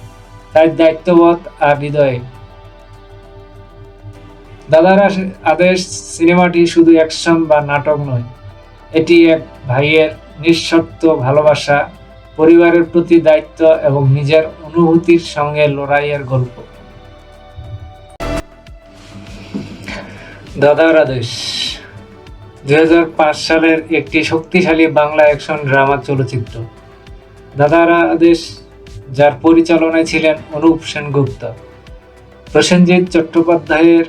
তার দায়িত্ববোধ আর হৃদয়ে। দাদার আদেশ সিনেমাটি শুধু অ্যাকশন বা নাটক নয়, এটি এক ভাইয়ের নিঃশর্ত ভালোবাসা, পরিবারের প্রতি দায়িত্ব এবং নিজের অনুভূতির সঙ্গে লড়াইয়ের গল্প। দাদার আদেশ 2005 সালের একটি শক্তিশালী বাংলা অ্যাকশন ড্রামা চলচ্চিত্র। দাদার আদেশ, যার পরিচালনায় ছিলেন অনুপ সেনগুপ্ত, প্রসেনজিৎ চট্টোপাধ্যায়ের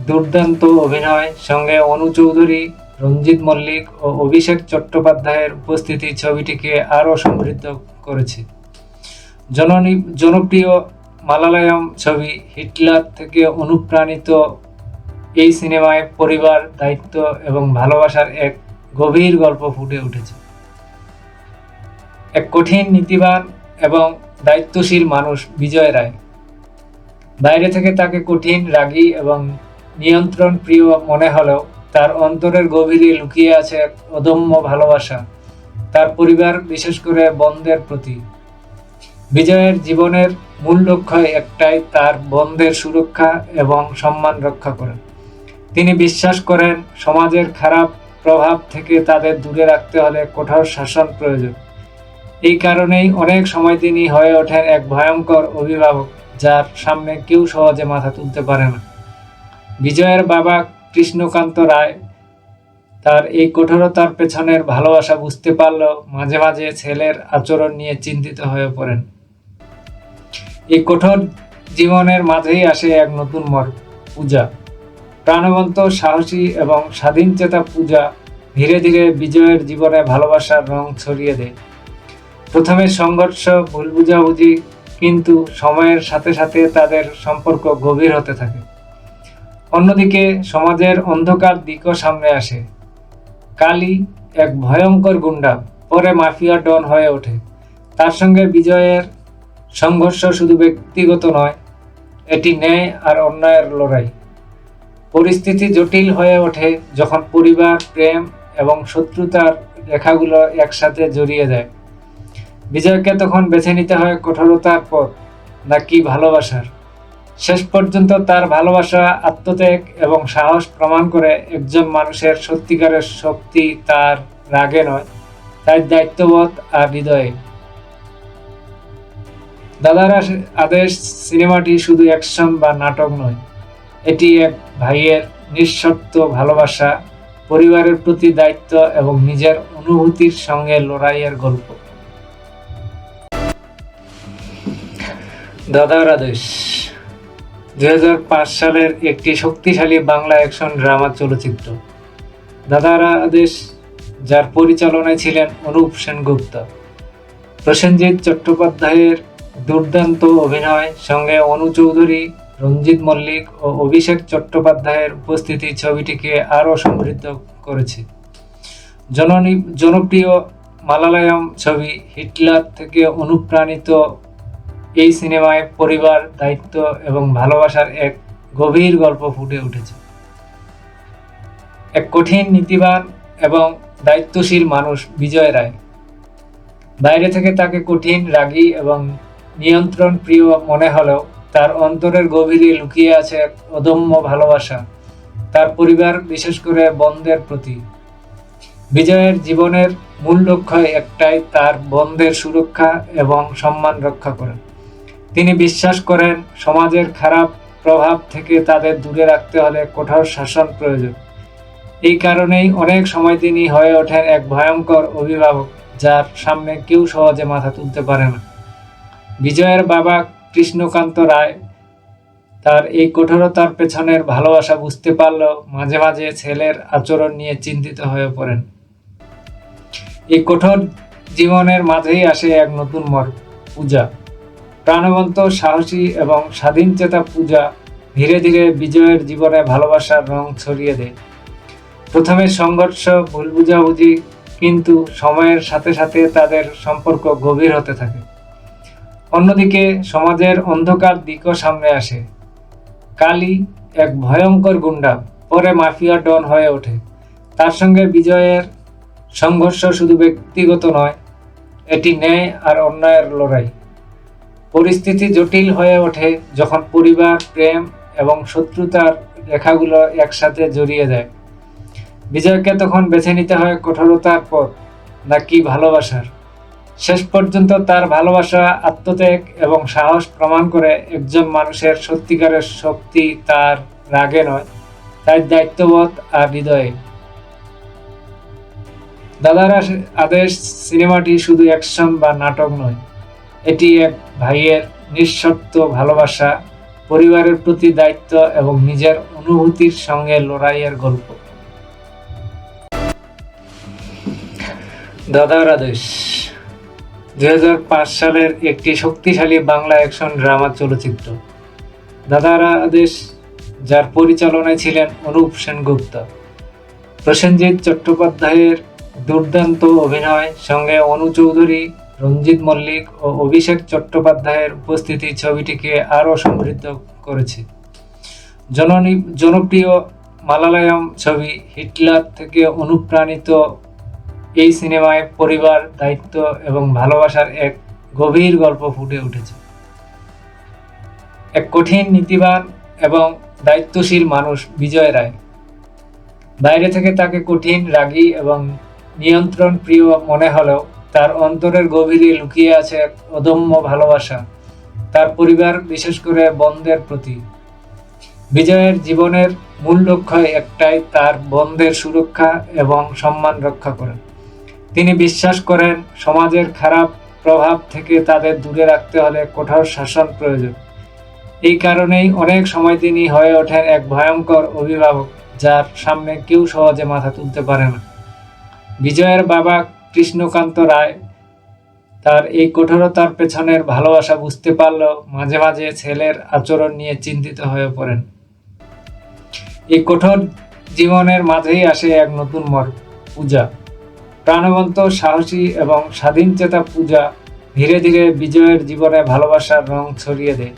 দুর্দান্ত অভিনয় সঙ্গে অনু চৌধুরী, রঞ্জিত মল্লিক ও অভিষেক চট্টোপাধ্যায়ের উপস্থিতি ছবিটিকে আরও সমৃদ্ধ করেছে। জনপ্রিয় মালায়ালাম ছবি হিটলার থেকে অনুপ্রাণিত এই সিনেমায় পরিবার, দায়িত্ব এবং ভালোবাসার এক গভীর গল্প ফুটে উঠেছে। এক কঠিন, নীতিবান এবং দায়িত্বশীল মানুষ বিজয় রায়। বাইরে থেকে তাকে কঠিন, রাগী এবং নিয়ন্ত্রণ প্রিয় মনে হলেও তার অন্তরের গভীরে লুকিয়ে আছে এক অদম্য ভালোবাসা তার পরিবার, বিশেষ করে বোনদের প্রতি। বিজয়ের জীবনের মূল লক্ষ্য একটাই, তার বোনদের সুরক্ষা এবং সম্মান রক্ষা করা। তিনি বিশ্বাস করেন সমাজের খারাপ প্রভাব থেকে তাদের দূরে রাখতে হলে কঠোর শাসন প্রয়োজন। এই কারণেই অনেক সময় তিনি হয়ে ওঠেন এক ভয়ঙ্কর অভিভাবক, যার সামনে কেউ সহজে মাথা তুলতে পারে না। বিজয়ের বাবা কৃষ্ণকান্ত রায় তার এই কঠোরতার পেছনের ভালোবাসা বুঝতে পারলেও মাঝে মাঝে ছেলের আচরণ নিয়ে চিন্তিত হয়ে পড়েন। এই কঠোর জীবনের মাঝেই আসে এক নতুন মোড়, পূজা। প্রাণবন্ত, সাহসী এবং স্বাধীনচেতা পূজা ধীরে ধীরে বিজয়ের জীবনে ভালোবাসার রং ছড়িয়ে দেয়। প্রথমে সংঘর্ষ, ভুল বুঝাবুঝি, কিন্তু সময়ের সাথে সাথে তাদের সম্পর্ক গভীর হতে থাকে। অন্যদিকে সমাজের অন্ধকার দিকও সামনে আসে। কালী, এক ভয়ঙ্কর গুন্ডা, পরে মাফিয়া ডন হয়ে ওঠে। তার সঙ্গে বিজয়ের সংঘর্ষ শুধু ব্যক্তিগত নয়, এটি ন্যায় আর অন্যায়ের লড়াই। পরিস্থিতি জটিল হয়ে ওঠে যখন পরিবার, প্রেম এবং শত্রুতার রেখাগুলো একসাথে জড়িয়ে যায়। বিজয়কে তখন বেছে নিতে হয় কঠোরতার পথ নাকি ভালোবাসার। শেষ পর্যন্ত তার ভালোবাসা, আত্মত্যাগ এবং সাহস প্রমাণ করে একজন মানুষের সত্যিকারের শক্তি তার রাগে নয়, তার দায়িত্ববোধ আর হৃদয়ে। দাদার আদেশ সিনেমাটি শুধু অ্যাকশন বা নাটক নয়, এটি এক ভাইয়ের নিঃশর্ত ভালোবাসা, পরিবারের প্রতি দায়িত্ব এবং নিজের অনুভূতির সঙ্গে লড়াইয়ের গল্প। দাদার আদেশ 2005 সালের একটি শক্তিশালী বাংলা অ্যাকশন ড্রামা চলচ্চিত্র। দাদার আদেশ, যার পরিচালনায় ছিলেন অনুপ সেনগুপ্ত। প্রসেনজিৎ চট্টোপাধ্যায়ের দুর্দান্ত অভিনয় সঙ্গে অনু চৌধুরী, রঞ্জিত মল্লিক ও অভিষেক চট্টোপাধ্যায়ের উপস্থিতি ছবিটিকে আরও সমৃদ্ধ করেছে। জনপ্রিয় মালায়ালাম ছবি হিটলার থেকে অনুপ্রাণিত এই সিনেমায় পরিবার, দায়িত্ব এবং ভালোবাসার এক গভীর গল্প ফুটে উঠেছে। এক কঠিন, নীতিবান এবং দায়িত্বশীল মানুষ বিজয় রায়। বাইরে থেকে তাকে কঠিন, রাগী এবং নিয়ন্ত্রণ প্রিয় মনে হলেও তার অন্তরের গভীরে লুকিয়ে আছে এক অদম্য ভালোবাসা তার পরিবার, বিশেষ করে বোনদের প্রতি। বিজয়ের জীবনের মূল লক্ষ্য একটাই, তার বোনদের সুরক্ষা এবং সম্মান রক্ষা করা। তিনি বিশ্বাস করেন সমাজের খারাপ প্রভাব থেকে তাদের দূরে রাখতে হলে কঠোর শাসন প্রয়োজন। এই কারণেই অনেক সময় তিনি হয়ে ওঠেন এক ভয়ঙ্কর অভিভাবক, যার সামনে কেউ সহজে মাথা তুলতে পারে না। বিজয়ের বাবা কৃষ্ণকান্ত রায় তার এই কঠোরতার পেছনের ভালোবাসা বুঝতে পারলেও মাঝে মাঝে ছেলের আচরণ নিয়ে চিন্তিত হয়ে পড়েন। এই কঠোর জীবনের মাঝেই আসে এক নতুন মোড়, পূজা। প্রাণবন্ত, সাহসী এবং স্বাধীনচেতা পূজা ধীরে ধীরে বিজয়ের জীবনে ভালোবাসার রং ছড়িয়ে দেয়। প্রথমে সংঘর্ষ, ভুল বুঝাবুঝি, কিন্তু সময়ের সাথে সাথে তাদের সম্পর্ক গভীর হতে থাকে। অন্যদিকে সমাজের অন্ধকার দিকও সামনে আসে। কালী, এক ভয়ঙ্কর গুন্ডা, পরে মাফিয়া ডন হয়ে ওঠে। তার সঙ্গে বিজয়ের সংঘর্ষ শুধু ব্যক্তিগত নয়, এটি ন্যায় আর অন্যায়ের লড়াই। পরিস্থিতি জটিল হয়ে ওঠে যখন পরিবার, প্রেম এবং শত্রুতার রেখাগুলো একসাথে জড়িয়ে যায়। বিজয়কে তখন বেছে নিতে হয় কঠোরতার পথ নাকি ভালোবাসার। শেষ পর্যন্ত তার ভালোবাসা, আত্মত্যাগ এবং সাহস প্রমাণ করে একজন মানুষের সত্যিকারের শক্তি তার রাগে নয়, তার দায়িত্ববোধ আর হৃদয়ে। দাদার আদেশ সিনেমাটি শুধু অ্যাকশন বা নাটক নয়, এটি এক ভাইয়ের নিঃশর্ত ভালোবাসা, পরিবারের প্রতি দায়িত্ব এবং নিজের অনুভূতির সঙ্গে লড়াইয়ের গল্প। দাদার আদেশ 2005 সালের একটি শক্তিশালী বাংলা অ্যাকশন ড্রামা চলচ্চিত্র। দাদার আদেশ, যার পরিচালনায় ছিলেন অনুপ সেনগুপ্ত। প্রসেনজিৎ চট্টোপাধ্যায়ের দুর্দান্ত অভিনয় সঙ্গে অনু চৌধুরী, রঞ্জিত মল্লিক ও অভিষেক চট্টোপাধ্যায়ের উপস্থিতি ছবিটিকে আরও সমৃদ্ধ করেছে। জনপ্রিয় মালায়ালাম ছবি হিটলার থেকে অনুপ্রাণিত এই সিনেমায় পরিবার, দায়িত্ব এবং ভালোবাসার এক গভীর গল্প ফুটে উঠেছে। এক কঠিন, নীতিবান এবং দায়িত্বশীল মানুষ বিজয় রায়। বাইরে থেকে তাকে কঠিন, রাগী এবং নিয়ন্ত্রণ প্রিয় মনে হলেও তার অন্তরের গভীরে লুকিয়ে আছে এক অদম্য ভালোবাসা তার পরিবার, বিশেষ করে বোনদের প্রতি। বিজয়ের জীবনের মূল লক্ষ্য একটাই, তার বোনদের সুরক্ষা এবং সম্মান রক্ষা করা। তিনি বিশ্বাস করেন সমাজের খারাপ প্রভাব থেকে তাদের দূরে রাখতে হলে কঠোর শাসন প্রয়োজন। এই কারণেই অনেক সময় তিনি হয়ে ওঠেন এক ভয়ঙ্কর অভিভাবক, যার সামনে কেউ সহজে মাথা তুলতে পারে না। বিজয়ের বাবা কৃষ্ণকান্ত রায় তার এই কঠোরতার পেছনের ভালোবাসা বুঝতে পারলেও মাঝে মাঝে ছেলের আচরণ নিয়ে চিন্তিত হয়ে পড়েন। এই কঠোর জীবনের মাঝেই আসে এক নতুন মোড়, পূজা। প্রাণবন্ত, সাহসী এবং স্বাধীনচেতা পূজা ধীরে ধীরে বিজয়ের জীবনে ভালোবাসার রং ছড়িয়ে দেয়।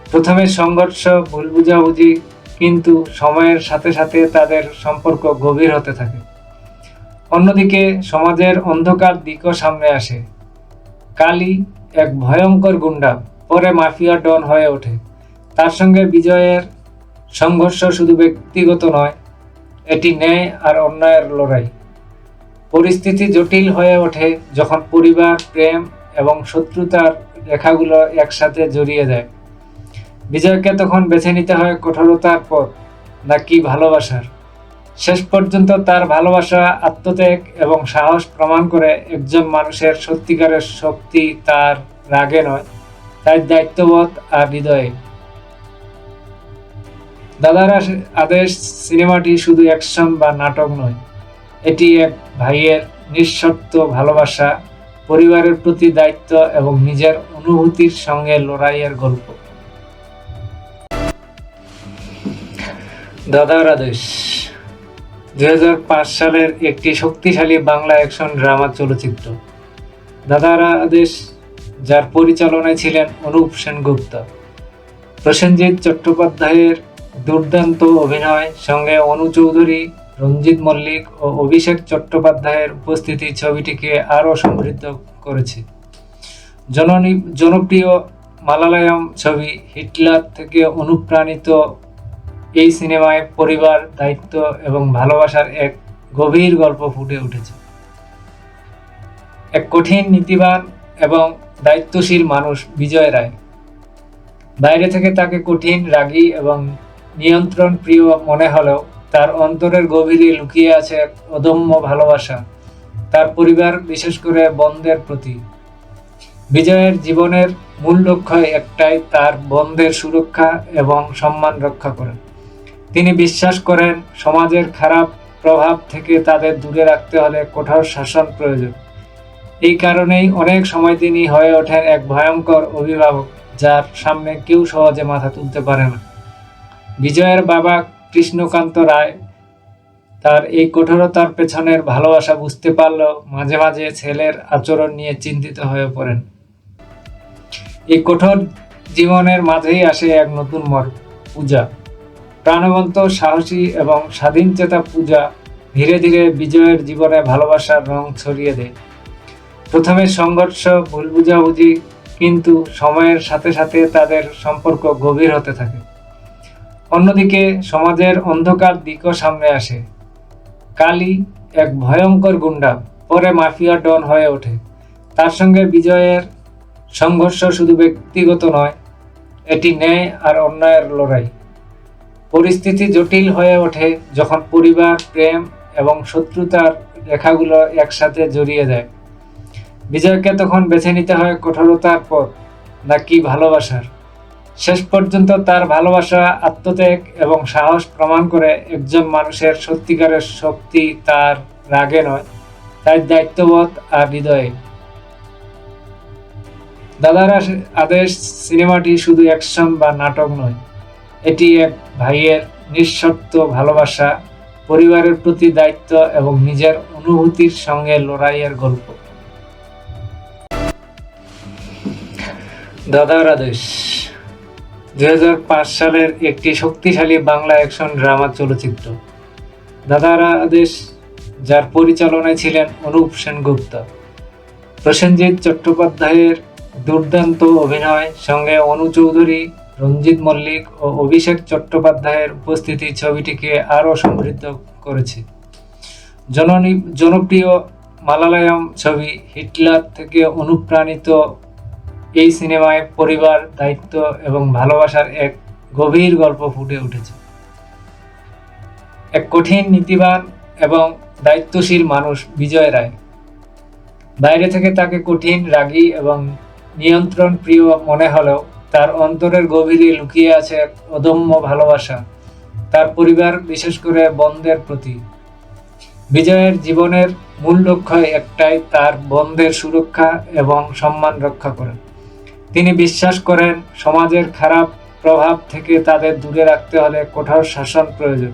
প্রথমে সংঘর্ষ, ভুল বুঝাবুঝি, কিন্তু সময়ের সাথে সাথে তাদের সম্পর্ক গভীর হতে থাকে। অন্যদিকে সমাজের অন্ধকার দিকও সামনে আসে। কালী, এক ভয়ঙ্কর গুন্ডা, পরে মাফিয়া ডন হয়ে ওঠে। তার সঙ্গে বিজয়ের সংঘর্ষ শুধু ব্যক্তিগত নয়, এটি ন্যায় আর অন্যায়ের লড়াই। পরিস্থিতি জটিল হয়ে ওঠে যখন পরিবার, প্রেম এবং শত্রুতার রেখাগুলো একসাথে জড়িয়ে যায়। বিজয়কে তখন বেছে নিতে হয় কঠোরতার পথ নাকি ভালোবাসার। শেষ পর্যন্ত তার ভালোবাসা, আত্মত্যাগ এবং সাহস প্রমাণ করে একজন মানুষের সত্যিকারের শক্তি তার রাগে নয়, তার দায়িত্ববোধ আর হৃদয়ে। দাদার আদেশ সিনেমাটি শুধু অ্যাকশন বা নাটক নয়, এটি এক ভাইয়ের নিঃশর্ত ভালোবাসা, পরিবারের প্রতি দায়িত্ব এবং নিজের অনুভূতির সঙ্গে লড়াইয়ের গল্প। দাদার আদেশ 2005 সালের একটি শক্তিশালী বাংলা অ্যাকশন ড্রামা চলচ্চিত্র। দাদার আদেশ, যার পরিচালনায় ছিলেন অনুপ সেনগুপ্ত। প্রসেনজিৎ চট্টোপাধ্যায়ের দুর্দান্ত অভিনয় সঙ্গে অনু চৌধুরী, রঞ্জিত মল্লিক ও অভিষেক চট্টোপাধ্যায়ের উপস্থিতি ছবিটিকে আরও সমৃদ্ধ করেছে। জনপ্রিয় মালায়ালাম ছবি হিটলার থেকে অনুপ্রাণিত এই সিনেমায় পরিবার, দায়িত্ব এবং ভালোবাসার এক গভীর গল্প ফুটে উঠেছে। এক কঠিন, নীতিবান এবং দায়িত্বশীল মানুষ বিজয় রায়। বাইরে থেকে তাকে কঠিন, রাগী এবং নিয়ন্ত্রণ প্রিয় মনে হলেও তার অন্তরের গভীরে লুকিয়ে আছে এক অদম্য ভালোবাসা তার পরিবার, বিশেষ করে বোনদের প্রতি। বিজয়ের জীবনের মূল লক্ষ্য একটাই, তার বোনদের সুরক্ষা এবং সম্মান রক্ষা করা। তিনি বিশ্বাস করেন সমাজের খারাপ প্রভাব থেকে তাদের দূরে রাখতে হলে কঠোর শাসন প্রয়োজন। এই কারণেই অনেক সময় তিনি হয়ে ওঠেন এক ভয়ঙ্কর অভিভাবক, যার সামনে কেউ সহজে মাথা তুলতে পারে না। বিজয়ের বাবা কৃষ্ণকান্ত রায় তার এই কঠোরতার পেছনের ভালোবাসা বুঝতে পারলেও মাঝে মাঝে ছেলের আচরণ নিয়ে চিন্তিত হয়ে পড়েন। এই কঠোর জীবনের মাঝেই আসে এক নতুন মোড়, পূজা। প্রাণবন্ত, সাহসী এবং স্বাধীনচেতা পূজা ধীরে ধীরে বিজয়ের জীবনে ভালোবাসার রং ছড়িয়ে দেয়। প্রথমে সংঘর্ষ, ভুল বুঝাবুঝি, কিন্তু সময়ের সাথে সাথে তাদের সম্পর্ক গভীর হতে থাকে। অন্যদিকে সমাজের অন্ধকার দিকও সামনে আসে। কালী, এক ভয়ঙ্কর গুন্ডা, পরে মাফিয়া ডন হয়ে ওঠে। তার সঙ্গে বিজয়ের সংঘর্ষ শুধু ব্যক্তিগত নয়, এটি ন্যায় আর অন্যায়ের লড়াই। পরিস্থিতি জটিল হয়ে ওঠে যখন পরিবার, প্রেম এবং শত্রুতার রেখাগুলো একসাথে জড়িয়ে যায়। বিজয়কে তখন বেছে নিতে হয় কঠোরতার পথ নাকি ভালোবাসার। শেষ পর্যন্ত তার ভালোবাসা, আত্মত্যাগ এবং সাহস প্রমাণ করে একজন মানুষের সত্যিকারের শক্তি তার রাগে নয়, তার দায়িত্ববোধ আর হৃদয়ে। দাদার আদেশ সিনেমাটি শুধু অ্যাকশন বা নাটক নয়, এটি এক ভাইয়ের নিঃশর্ত ভালোবাসা, পরিবারের প্রতি দায়িত্ব এবং নিজের অনুভূতির সঙ্গে লড়াইয়ের গল্প। দাদার আদেশ 2005 সালের একটি শক্তিশালী বাংলা অ্যাকশন ড্রামা চলচ্চিত্র। দাদার আদেশ, যার পরিচালনায় ছিলেন অনুপ সেনগুপ্ত। প্রসেনজিৎ চট্টোপাধ্যায়ের দুর্দান্ত অভিনয় সঙ্গে অনু চৌধুরী, রঞ্জিত মল্লিক ও অভিষেক চট্টোপাধ্যায়ের উপস্থিতি ছবিটিকে আরও সমৃদ্ধ করেছে। জনপ্রিয় মালায়ালাম ছবি হিটলার থেকে অনুপ্রাণিত এই সিনেমায় পরিবার, দায়িত্ব এবং ভালোবাসার এক গভীর গল্প ফুটে উঠেছে। এক কঠিন, নীতিবান এবং দায়িত্বশীল মানুষ বিজয় রায়। বাইরে থেকে তাকে কঠিন, রাগী এবং নিয়ন্ত্রণ প্রিয় মনে হলেও তার অন্তরের গভীরে লুকিয়ে আছে এক অদম্য ভালোবাসা তার পরিবার, বিশেষ করে বোনদের প্রতি। বিজয়ের জীবনের মূল লক্ষ্য একটাই, তার বোনদের সুরক্ষা এবং সম্মান রক্ষা করা। তিনি বিশ্বাস করেন সমাজের খারাপ প্রভাব থেকে তাদের দূরে রাখতে হলে কঠোর শাসন প্রয়োজন।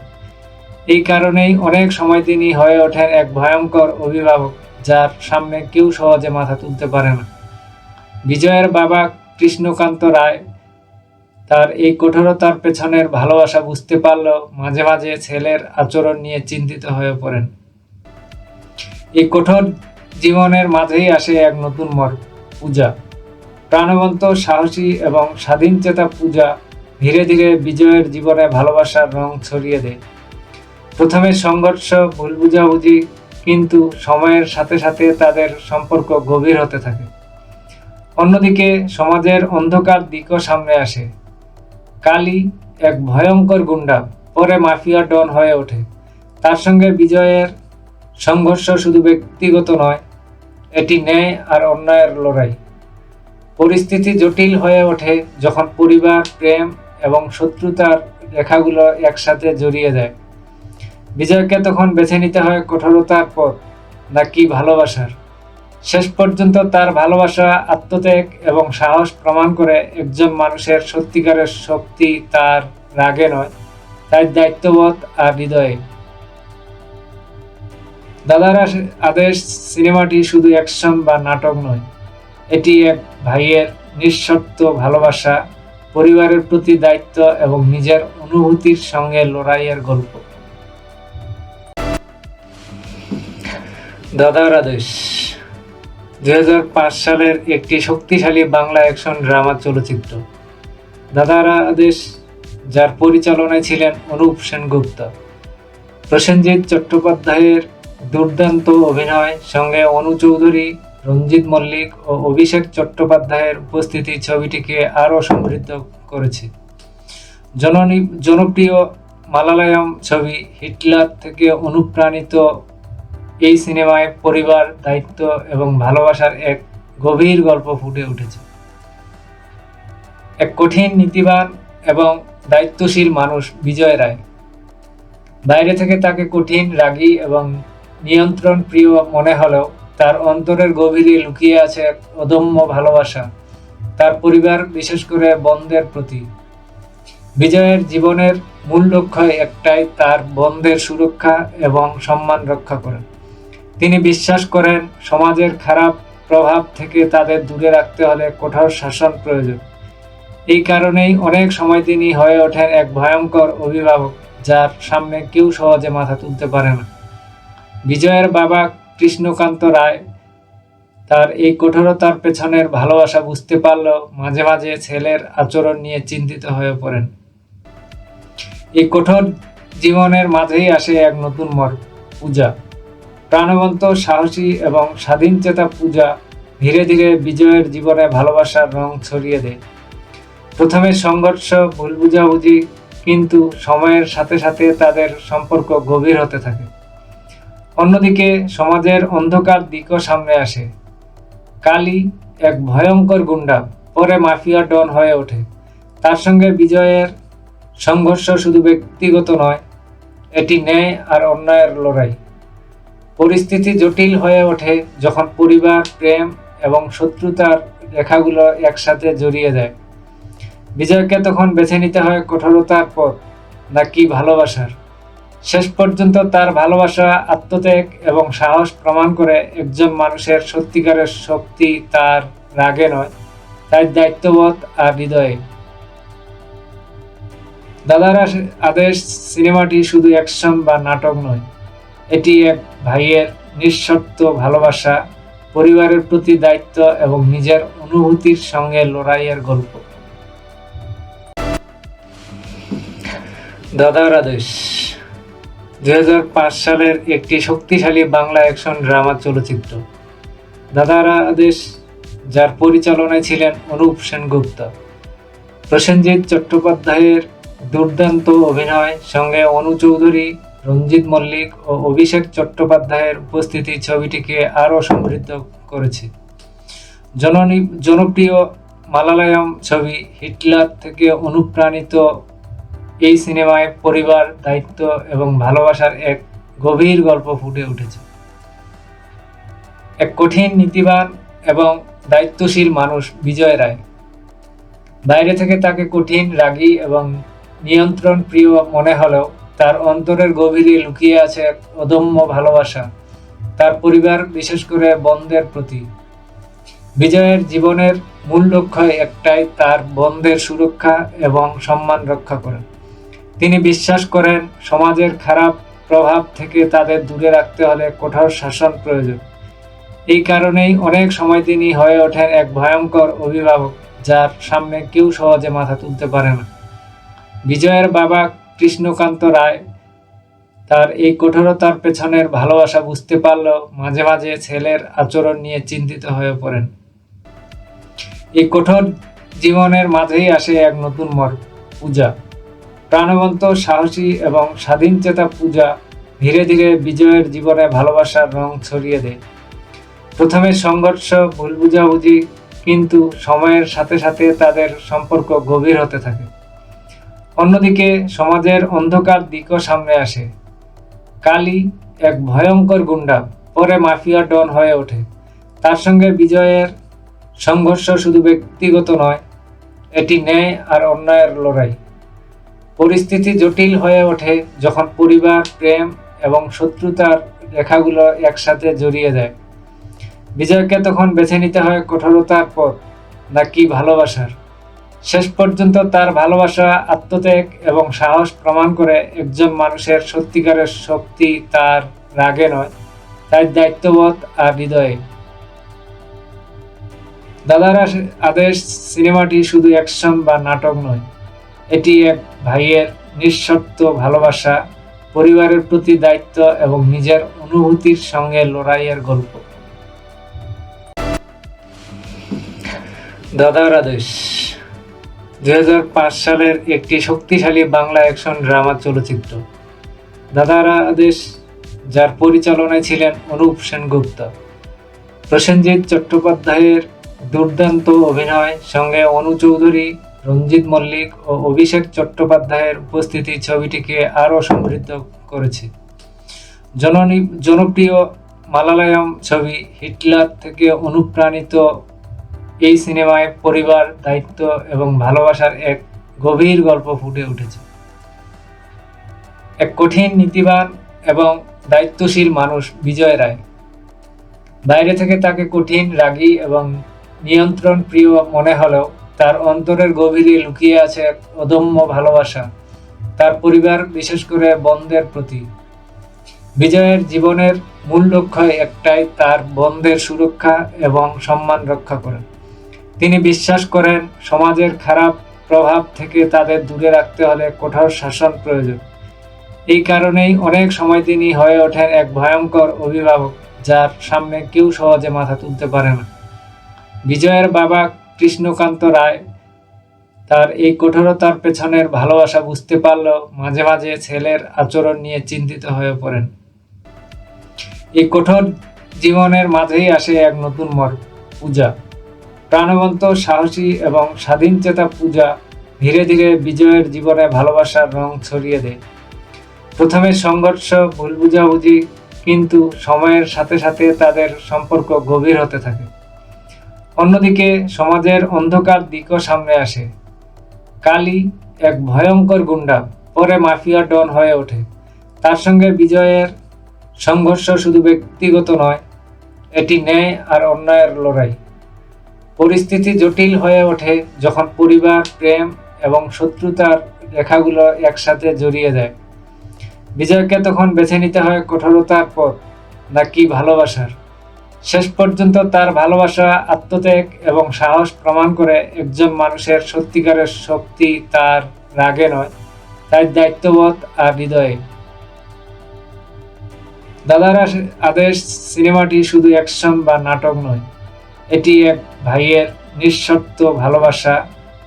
এই কারণেই অনেক সময় তিনি হয়ে ওঠেন এক ভয়ঙ্কর অভিভাবক, যার সামনে কেউ সহজে মাথা তুলতে পারে না। বিজয়ের বাবা কৃষ্ণকান্ত রায় তার এই কঠোরতার পেছনের ভালোবাসা বুঝতে পারলেও মাঝে মাঝে ছেলের আচরণ নিয়ে চিন্তিত হয়ে পড়েন। এই কঠোর জীবনের মাঝেই আসে এক নতুন মোড়, পূজা। প্রাণবন্ত, সাহসী এবং স্বাধীনচেতা পূজা ধীরে ধীরে বিজয়ের জীবনে ভালোবাসার রং ছড়িয়ে দেয়। প্রথমে সংঘর্ষ, ভুল বুঝাবুঝি, কিন্তু সময়ের সাথে সাথে তাদের সম্পর্ক গভীর হতে থাকে। অন্যদিকে সমাজের অন্ধকার দিকও সামনে আসে। কালী, এক ভয়ঙ্কর গুন্ডা, পরে মাফিয়া ডন হয়ে ওঠে। তার সঙ্গে বিজয়ের সংঘর্ষ শুধু ব্যক্তিগত নয়, এটি ন্যায় আর অন্যায়ের লড়াই। পরিস্থিতি জটিল হয়ে ওঠে যখন পরিবার, প্রেম এবং শত্রুতার রেখাগুলো একসাথে জড়িয়ে যায়। বিজয়কে তখন বেছে নিতে হয় কঠোরতার পথ নাকি ভালোবাসার। শেষ পর্যন্ত তার ভালোবাসা, আত্মত্যাগ এবং সাহস প্রমাণ করে একজন মানুষের সত্যিকারের শক্তি তার রাগে নয়, তার দায়িত্ববোধ আর হৃদয়ে। দাদার আদেশ সিনেমাটি শুধু অ্যাকশন বা নাটক নয়, এটি এক ভাইয়ের নিঃশর্ত ভালোবাসা, পরিবারের প্রতি দায়িত্ব এবং নিজের অনুভূতির সঙ্গে লড়াইয়ের গল্প। দাদার আদেশ 2005 সালের একটি শক্তিশালী বাংলা অ্যাকশন ড্রামা চলচ্চিত্র। দাদার আদেশ, যার পরিচালনায় ছিলেন অনুপ সেনগুপ্ত। প্রসেনজিৎ চট্টোপাধ্যায়ের দুর্দান্ত অভিনয় সঙ্গে অনু চৌধুরী, রঞ্জিত মল্লিক ও অভিষেক চট্টোপাধ্যায়ের উপস্থিতি ছবিটিকে আরও সমৃদ্ধ করেছে। জনপ্রিয় মালায়ালাম ছবি হিটলার থেকে অনুপ্রাণিত এই সিনেমায় পরিবার, দায়িত্ব এবং ভালোবাসার এক গভীর গল্প ফুটে উঠেছে। এক কঠিন, নীতিবান এবং দায়িত্বশীল মানুষ বিজয় রায়। বাইরে থেকে তাকে কঠিন, রাগী এবং নিয়ন্ত্রণ প্রিয় মনে হলেও তার অন্তরের গভীরে লুকিয়ে আছে এক অদম্য ভালোবাসা তার পরিবার, বিশেষ করে বোনদের প্রতি। বিজয়ের জীবনের মূল লক্ষ্য একটাই, তার বোনদের সুরক্ষা এবং সম্মান রক্ষা করা। তিনি বিশ্বাস করেন সমাজের খারাপ প্রভাব থেকে তাদের দূরে রাখতে হলে কঠোর শাসন প্রয়োজন। এই কারণেই অনেক সময় তিনি হয়ে ওঠেন এক ভয়ঙ্কর অভিভাবক, যার সামনে কেউ সহজে মাথা তুলতে পারে না। বিজয়ের বাবা কৃষ্ণকান্ত রায় তার এই কঠোরতার পেছনের ভালোবাসা বুঝতে পারলেও মাঝে মাঝে ছেলের আচরণ নিয়ে চিন্তিত হয়ে পড়েন। এই কঠোর জীবনের মাঝেই আসে এক নতুন মোড়, পূজা। প্রাণবন্ত, সাহসী এবং স্বাধীনচেতা পূজা ধীরে ধীরে বিজয়ের জীবনে ভালোবাসার রং ছড়িয়ে দেয়। প্রথমে সংঘর্ষ, ভুল বুঝাবুঝি, কিন্তু সময়ের সাথে সাথে তাদের সম্পর্ক গভীর হতে থাকে। অন্যদিকে সমাজের অন্ধকার দিকও সামনে আসে। কালী, এক ভয়ঙ্কর গুন্ডা, পরে মাফিয়া ডন হয়ে ওঠে। তার সঙ্গে বিজয়ের সংঘর্ষ শুধু ব্যক্তিগত নয়, এটি ন্যায় আর অন্যায়ের লড়াই। পরিস্থিতি জটিল হয়ে ওঠে যখন পরিবার, প্রেম এবং শত্রুতার রেখাগুলো একসাথে জড়িয়ে যায়। বিজয়কে তখন বেছে নিতে হয় কঠোরতার পথ নাকি ভালোবাসার। শেষ পর্যন্ত তার ভালোবাসা, আত্মত্যাগ এবং সাহস প্রমাণ করে একজন মানুষের সত্যিকারের শক্তি তার রাগে নয়, তার দায়িত্ববোধ আর হৃদয়ে। দাদার আদেশ সিনেমাটি শুধু অ্যাকশন বা নাটক নয়, এটি এক ভাইয়ের নিঃশর্ত ভালোবাসা, পরিবারের প্রতি দায়িত্ব এবং নিজের অনুভূতির সঙ্গে লড়াইয়ের গল্প। দাদার আদেশ 2005 সালের একটি শক্তিশালী বাংলা অ্যাকশন ড্রামা চলচ্চিত্র। দাদার আদেশ, যার পরিচালনায় ছিলেন অনুপ সেনগুপ্ত, প্রসেনজিৎ চট্টোপাধ্যায়ের দুর্দান্ত অভিনয় সঙ্গে অনু চৌধুরী, রঞ্জিত মল্লিক ও অভিষেক চট্টোপাধ্যায়ের উপস্থিতি ছবিটিকে আরও সমৃদ্ধ করেছে। জনপ্রিয় মালায়ালাম ছবি হিটলার থেকে অনুপ্রাণিত এই সিনেমায় পরিবার, দায়িত্ব এবং ভালোবাসার এক গভীর গল্প ফুটে উঠেছে। এক কঠিন, নীতিবান এবং দায়িত্বশীল মানুষ বিজয় রায়। বাইরে থেকে তাকে কঠিন, রাগী এবং নিয়ন্ত্রণ প্রিয় মনে হলেও তার অন্তরের গভীরে লুকিয়ে আছে এক অদম্য ভালোবাসা, তার পরিবার, বিশেষ করে বোনদের প্রতি। বিজয়ের জীবনের মূল লক্ষ্য একটাই, তার বোনদের সুরক্ষা এবং সম্মান রক্ষা করা। তিনি বিশ্বাস করেন সমাজের খারাপ প্রভাব থেকে তাদের দূরে রাখতে হলে কঠোর শাসন প্রয়োজন। এই কারণেই অনেক সময় তিনি হয়ে ওঠেন এক ভয়ঙ্কর অভিভাবক, যার সামনে কেউ সহজে মাথা তুলতে পারে না। বিজয়ের বাবা কৃষ্ণকান্ত রায় তার এই কঠোরতার পেছনের ভালোবাসা বুঝতে পারলেও মাঝে মাঝে ছেলের আচরণ নিয়ে চিন্তিত হয়ে পড়েন। এই কঠোর জীবনের মাঝেই আসে এক নতুন পূজা, প্রাণবন্ত, সাহসী এবং স্বাধীনচেতা পূজা ধীরে ধীরে বিজয়ের জীবনে ভালোবাসার রং ছড়িয়ে দেয়। প্রথমে সংঘর্ষ, ভুল বুঝাবুঝি, কিন্তু সময়ের সাথে সাথে তাদের সম্পর্ক গভীর হতে থাকে। অন্যদিকে সমাজের অন্ধকার দিকও সামনে আসে। কালী, এক ভয়ঙ্কর গুন্ডা, পরে মাফিয়া ডন হয়ে ওঠে। তার সঙ্গে বিজয়ের সংঘর্ষ শুধু ব্যক্তিগত নয়, এটি ন্যায় আর অন্যায়ের লড়াই। পরিস্থিতি জটিল হয়ে ওঠে যখন পরিবার, প্রেম এবং শত্রুতার রেখাগুলো একসাথে জড়িয়ে যায়। বিজয়কে তখন বেছে নিতে হয় কঠোরতার পথ নাকি ভালোবাসার। শেষ পর্যন্ত তার ভালোবাসা, আত্মত্যাগ এবং সাহস প্রমাণ করে একজন মানুষের সত্যিকারের শক্তি তার রাগে নয়, তার দায়িত্ববোধ আর হৃদয়ে। দাদার আদেশ সিনেমাটি শুধু অ্যাকশন বা নাটক নয়, এটি এক ভাইয়ের নিঃশর্ত ভালোবাসা, পরিবারের প্রতি দায়িত্ব এবং নিজের অনুভূতির সঙ্গে লড়াইয়ের গল্প। দাদার আদেশ 2005 সালের একটি শক্তিশালী বাংলা অ্যাকশন ড্রামা চলচ্চিত্র। দাদার আদেশ, যার পরিচালনায় ছিলেন অনুপ সেনগুপ্ত, প্রসেনজিৎ চট্টোপাধ্যায়ের দুর্দান্ত অভিনয় সঙ্গে অনু চৌধুরী, রঞ্জিত মল্লিক ও অভিষেক চট্টোপাধ্যায়ের উপস্থিতি ছবিটিকে আরও সমৃদ্ধ করেছে। জনপ্রিয় মালায়ালাম ছবি হিটলার থেকে অনুপ্রাণিত এই সিনেমায় পরিবার, দায়িত্ব এবং ভালোবাসার এক গভীর গল্প ফুটে উঠেছে। এক কঠিন, নীতিবান এবং দায়িত্বশীল মানুষ বিজয় রায়। বাইরে থেকে তাকে কঠিন, রাগী এবং নিয়ন্ত্রণ প্রিয় মনে হলেও তার অন্তরের গভীরে লুকিয়ে আছে এক অদম্য ভালোবাসা, তার পরিবার, বিশেষ করে বোনদের প্রতি। বিজয়ের জীবনের মূল লক্ষ্য একটাই, তার বোনদের সুরক্ষা এবং সম্মান রক্ষা করা। তিনি বিশ্বাস করেন সমাজের খারাপ প্রভাব থেকে তাদের দূরে রাখতে হলে কঠোর শাসন প্রয়োজন। এই কারণেই অনেক সময় তিনি হয়ে ওঠেন এক ভয়ঙ্কর অভিভাবক, যার সামনে কেউ সহজে মাথা তুলতে পারে না। বিজয়ের বাবা কৃষ্ণকান্ত রায় তার এই কঠোরতার পেছনের ভালোবাসা বুঝতে পারলেও মাঝে মাঝে ছেলের আচরণ নিয়ে চিন্তিত হয়ে পড়েন। এই কঠোর জীবনের মাঝেই আসে এক নতুন পূজা, প্রাণবন্ত, সাহসী এবং স্বাধীনচেতা পূজা ধীরে ধীরে বিজয়ের জীবনে ভালোবাসার রং ছড়িয়ে দেয়। প্রথমে সংঘর্ষ, ভুল বুঝাবুঝি, কিন্তু সময়ের সাথে সাথে তাদের সম্পর্ক গভীর হতে থাকে। অন্যদিকে সমাজের অন্ধকার দিকও সামনে আসে। কালী, এক ভয়ঙ্কর গুন্ডা, পরে মাফিয়া ডন হয়ে ওঠে। তার সঙ্গে বিজয়ের সংঘর্ষ শুধু ব্যক্তিগত নয়, এটি ন্যায় আর অন্যায়ের লড়াই। পরিস্থিতি জটিল হয়ে ওঠে যখন পরিবার, প্রেম এবং শত্রুতার রেখাগুলো একসাথে জড়িয়ে যায়। বিজয়কে তখন বেছে নিতে হয় কঠোরতার পথ নাকি ভালোবাসার। শেষ পর্যন্ত তার ভালোবাসা, আত্মত্যাগ এবং সাহস প্রমাণ করে একজন মানুষের সত্যিকারের শক্তি তার রাগে নয়, তার দায়িত্ববোধ আর হৃদয়ে। দাদার আদেশ সিনেমাটি শুধু অ্যাকশন বা নাটক নয়, এটি এক ভাইয়ের নিঃশর্ত ভালোবাসা,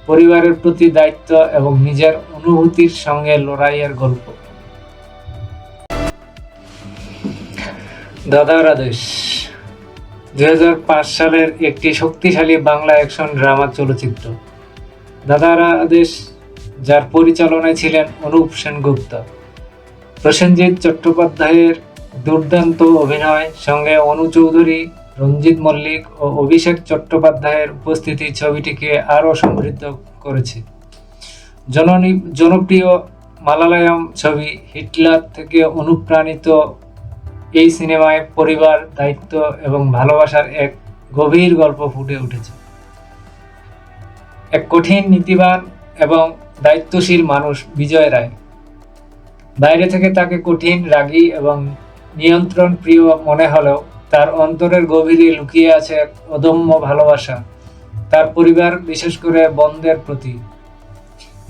পরিবারের প্রতি দায়িত্ব এবং নিজের অনুভূতির সঙ্গে লড়াইয়ের গল্প। দাদার আদেশ 2005 সালের একটি শক্তিশালী বাংলা অ্যাকশন ড্রামা চলচ্চিত্র। দাদার আদেশ, যার পরিচালনায় ছিলেন অনুপ সেনগুপ্ত, প্রসেনজিৎ চট্টোপাধ্যায়ের দুর্দান্ত অভিনয় সঙ্গে অনু চৌধুরী, রঞ্জিত মল্লিক ও অভিষেক চট্টোপাধ্যায়ের উপস্থিতি ছবিটিকে আরও সমৃদ্ধ করেছে। জনপ্রিয় মালায়ালাম ছবি হিটলার থেকে অনুপ্রাণিত এই সিনেমায় পরিবার, দায়িত্ব এবং ভালোবাসার এক গভীর গল্প ফুটে উঠেছে। এক কঠিন, নীতিবান এবং দায়িত্বশীল মানুষ বিজয় রায়। বাইরে থেকে তাকে কঠিন, রাগী এবং নিয়ন্ত্রণ প্রিয় মনে হলেও তার অন্তরের গভীরে লুকিয়ে আছে এক অদম্য ভালোবাসা তার পরিবার, বিশেষ করে বোনদের প্রতি।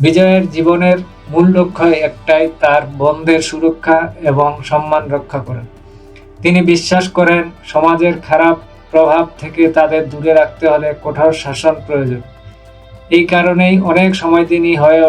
বিজয়ের জীবনের মূল লক্ষ্য একটাই, তার বোনদের সুরক্ষা এবং সম্মান রক্ষা করা। তিনি বিশ্বাস করেন সমাজের খারাপ প্রভাব থেকে তাদের দূরে রাখতে হলে কঠোর শাসন প্রয়োজন। এই কারণেই অনেক সময় তিনি হয়ে